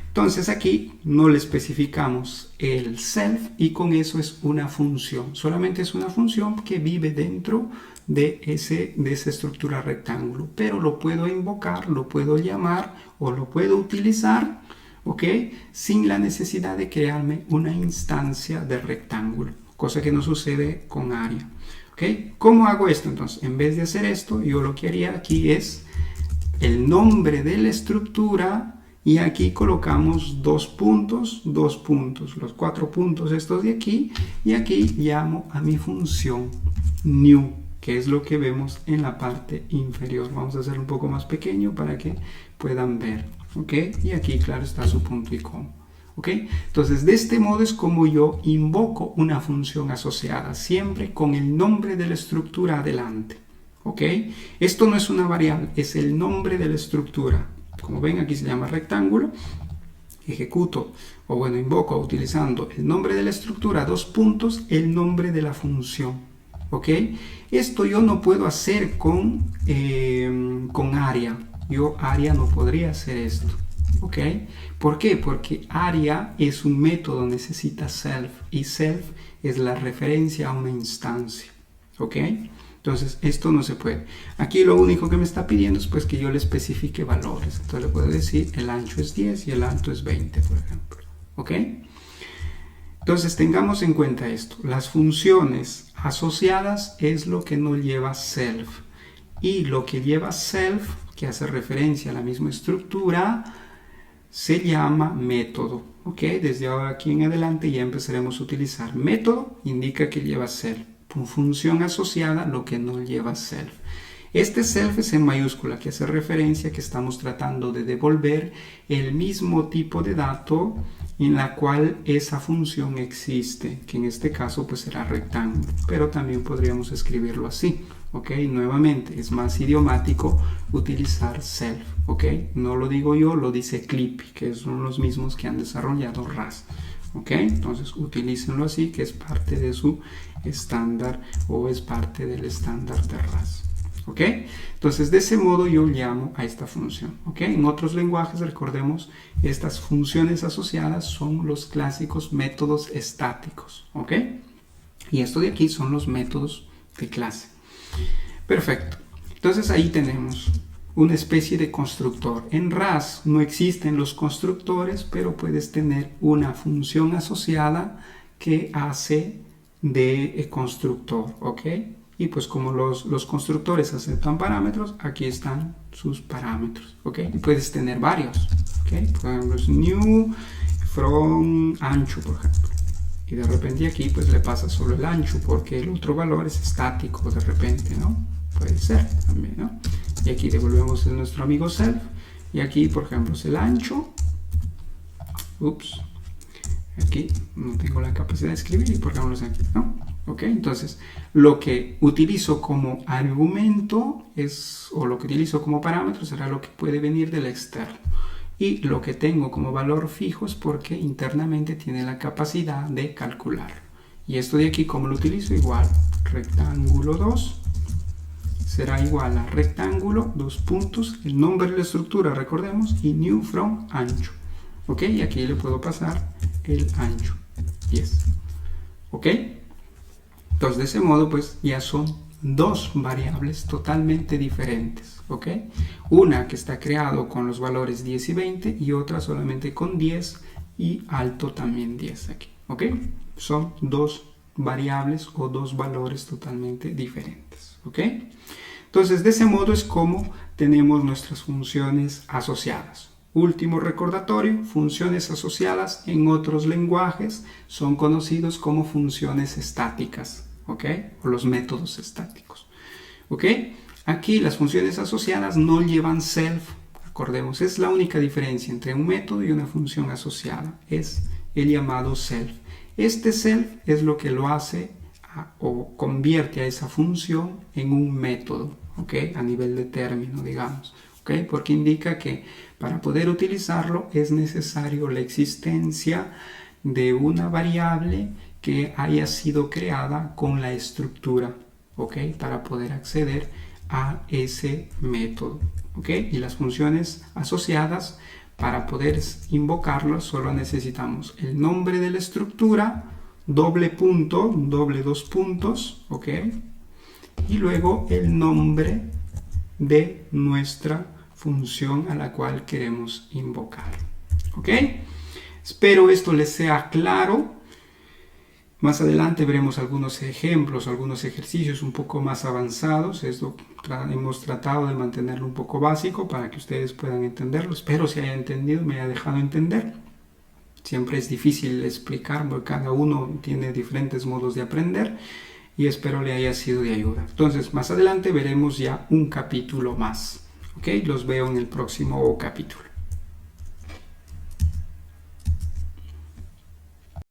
Entonces aquí no le especificamos el self y con eso es una función. Solamente es una función que vive dentro de esa estructura rectángulo. Pero lo puedo invocar, lo puedo llamar o lo puedo utilizar, ¿ok? Sin la necesidad de crearme una instancia de rectángulo. Cosa que no sucede con ARIA. ¿Ok? ¿Cómo hago esto entonces? En vez de hacer esto, yo lo que haría aquí es el nombre de la estructura. Y aquí colocamos dos puntos, los 4 puntos estos de aquí. Y aquí llamo a mi función new, que es lo que vemos en la parte inferior. Vamos a hacerlo un poco más pequeño para que puedan ver. ¿Ok? Y aquí, claro, está su punto y coma. ¿Ok? Entonces, de este modo es como yo invoco una función asociada, siempre con el nombre de la estructura adelante. ¿Ok? Esto no es una variable, es el nombre de la estructura. Como ven, aquí se llama rectángulo. Ejecuto, o bueno, invoco utilizando el nombre de la estructura, dos puntos, el nombre de la función. ¿Ok? Esto yo no puedo hacer con ARIA. Yo ARIA no podría hacer esto. ¿Ok? ¿Por qué? Porque ARIA es un método, necesita self. Y self es la referencia a una instancia. ¿Ok? Entonces, esto no se puede. Aquí lo único que me está pidiendo es pues que yo le especifique valores. Entonces le puedo decir el ancho es 10 y el alto es 20, por ejemplo. ¿Ok? Entonces, tengamos en cuenta esto. Las funciones asociadas es lo que no lleva self. Y lo que lleva self, que hace referencia a la misma estructura, se llama método. ¿Ok? Desde ahora aquí en adelante ya empezaremos a utilizar método, indica que lleva self. Función asociada, lo que no lleva self. Este self es en mayúscula, que hace referencia que estamos tratando de devolver el mismo tipo de dato en la cual esa función existe, que en este caso pues será rectángulo, pero también podríamos escribirlo así, ¿ok? Nuevamente, es más idiomático utilizar self, ¿ok? No lo digo yo, lo dice Clippy, que son los mismos que han desarrollado RAS, ¿ok? Entonces utilícenlo así, que es parte de su estándar o es parte del estándar de RAS. ¿Ok? Entonces, de ese modo yo llamo a esta función. ¿Ok? En otros lenguajes, recordemos, estas funciones asociadas son los clásicos métodos estáticos. ¿Ok? Y esto de aquí son los métodos de clase. Perfecto. Entonces, ahí tenemos una especie de constructor. En RAS no existen los constructores, pero puedes tener una función asociada que hace de constructor. ¿Ok? Y pues como los constructores aceptan parámetros, aquí están sus parámetros, ¿ok? Y puedes tener varios, ¿ok? Por ejemplo, es new, from, ancho, por ejemplo. Y de repente aquí pues le pasa solo el ancho, porque el otro valor es estático de repente, ¿no? Puede ser también, ¿no? Y aquí devolvemos el nuestro amigo self. Y aquí, por ejemplo, es el ancho. Ups. Aquí no tengo la capacidad de escribir y por ejemplo es aquí, ¿no? ¿Ok? Entonces, lo que utilizo como argumento o lo que utilizo como parámetro será lo que puede venir del externo. Y lo que tengo como valor fijo es porque internamente tiene la capacidad de calcular. Y esto de aquí, ¿cómo lo utilizo? Igual, rectángulo 2 será igual a rectángulo, 2 puntos, el nombre de la estructura, recordemos, y new from ancho. ¿Ok? Y aquí le puedo pasar el ancho, 10. ¿Ok? Entonces, de ese modo, pues ya son dos variables totalmente diferentes, ¿ok? Una que está creado con los valores 10 y 20 y otra solamente con 10 y alto también 10 aquí, ¿ok? Son dos variables o dos valores totalmente diferentes, ¿ok? Entonces, de ese modo es como tenemos nuestras funciones asociadas. Último recordatorio, funciones asociadas en otros lenguajes son conocidos como funciones estáticas, ¿ok? O los métodos estáticos, ¿ok? Aquí las funciones asociadas no llevan self, acordemos, es la única diferencia entre un método y una función asociada, es el llamado self. Este self es lo que lo hace o convierte a esa función en un método, ¿ok? A nivel de término, digamos. ¿Okay? Porque indica que para poder utilizarlo es necesario la existencia de una variable que haya sido creada con la estructura, ¿okay? Para poder acceder a ese método, ¿okay? Y las funciones asociadas, para poder invocarlas solo necesitamos el nombre de la estructura, doble punto, doble dos puntos, ¿okay? Y luego el nombre de nuestra función a la cual queremos invocar. ¿Ok? Espero esto les sea claro. Más adelante veremos algunos ejemplos, algunos ejercicios un poco más avanzados. Esto hemos tratado de mantenerlo un poco básico para que ustedes puedan entenderlo. Espero se haya entendido, me haya dejado entender. Siempre es difícil explicar porque cada uno tiene diferentes modos de aprender y espero le haya sido de ayuda. Entonces, más adelante veremos ya un capítulo más. ¿Ok? Los veo en el próximo capítulo.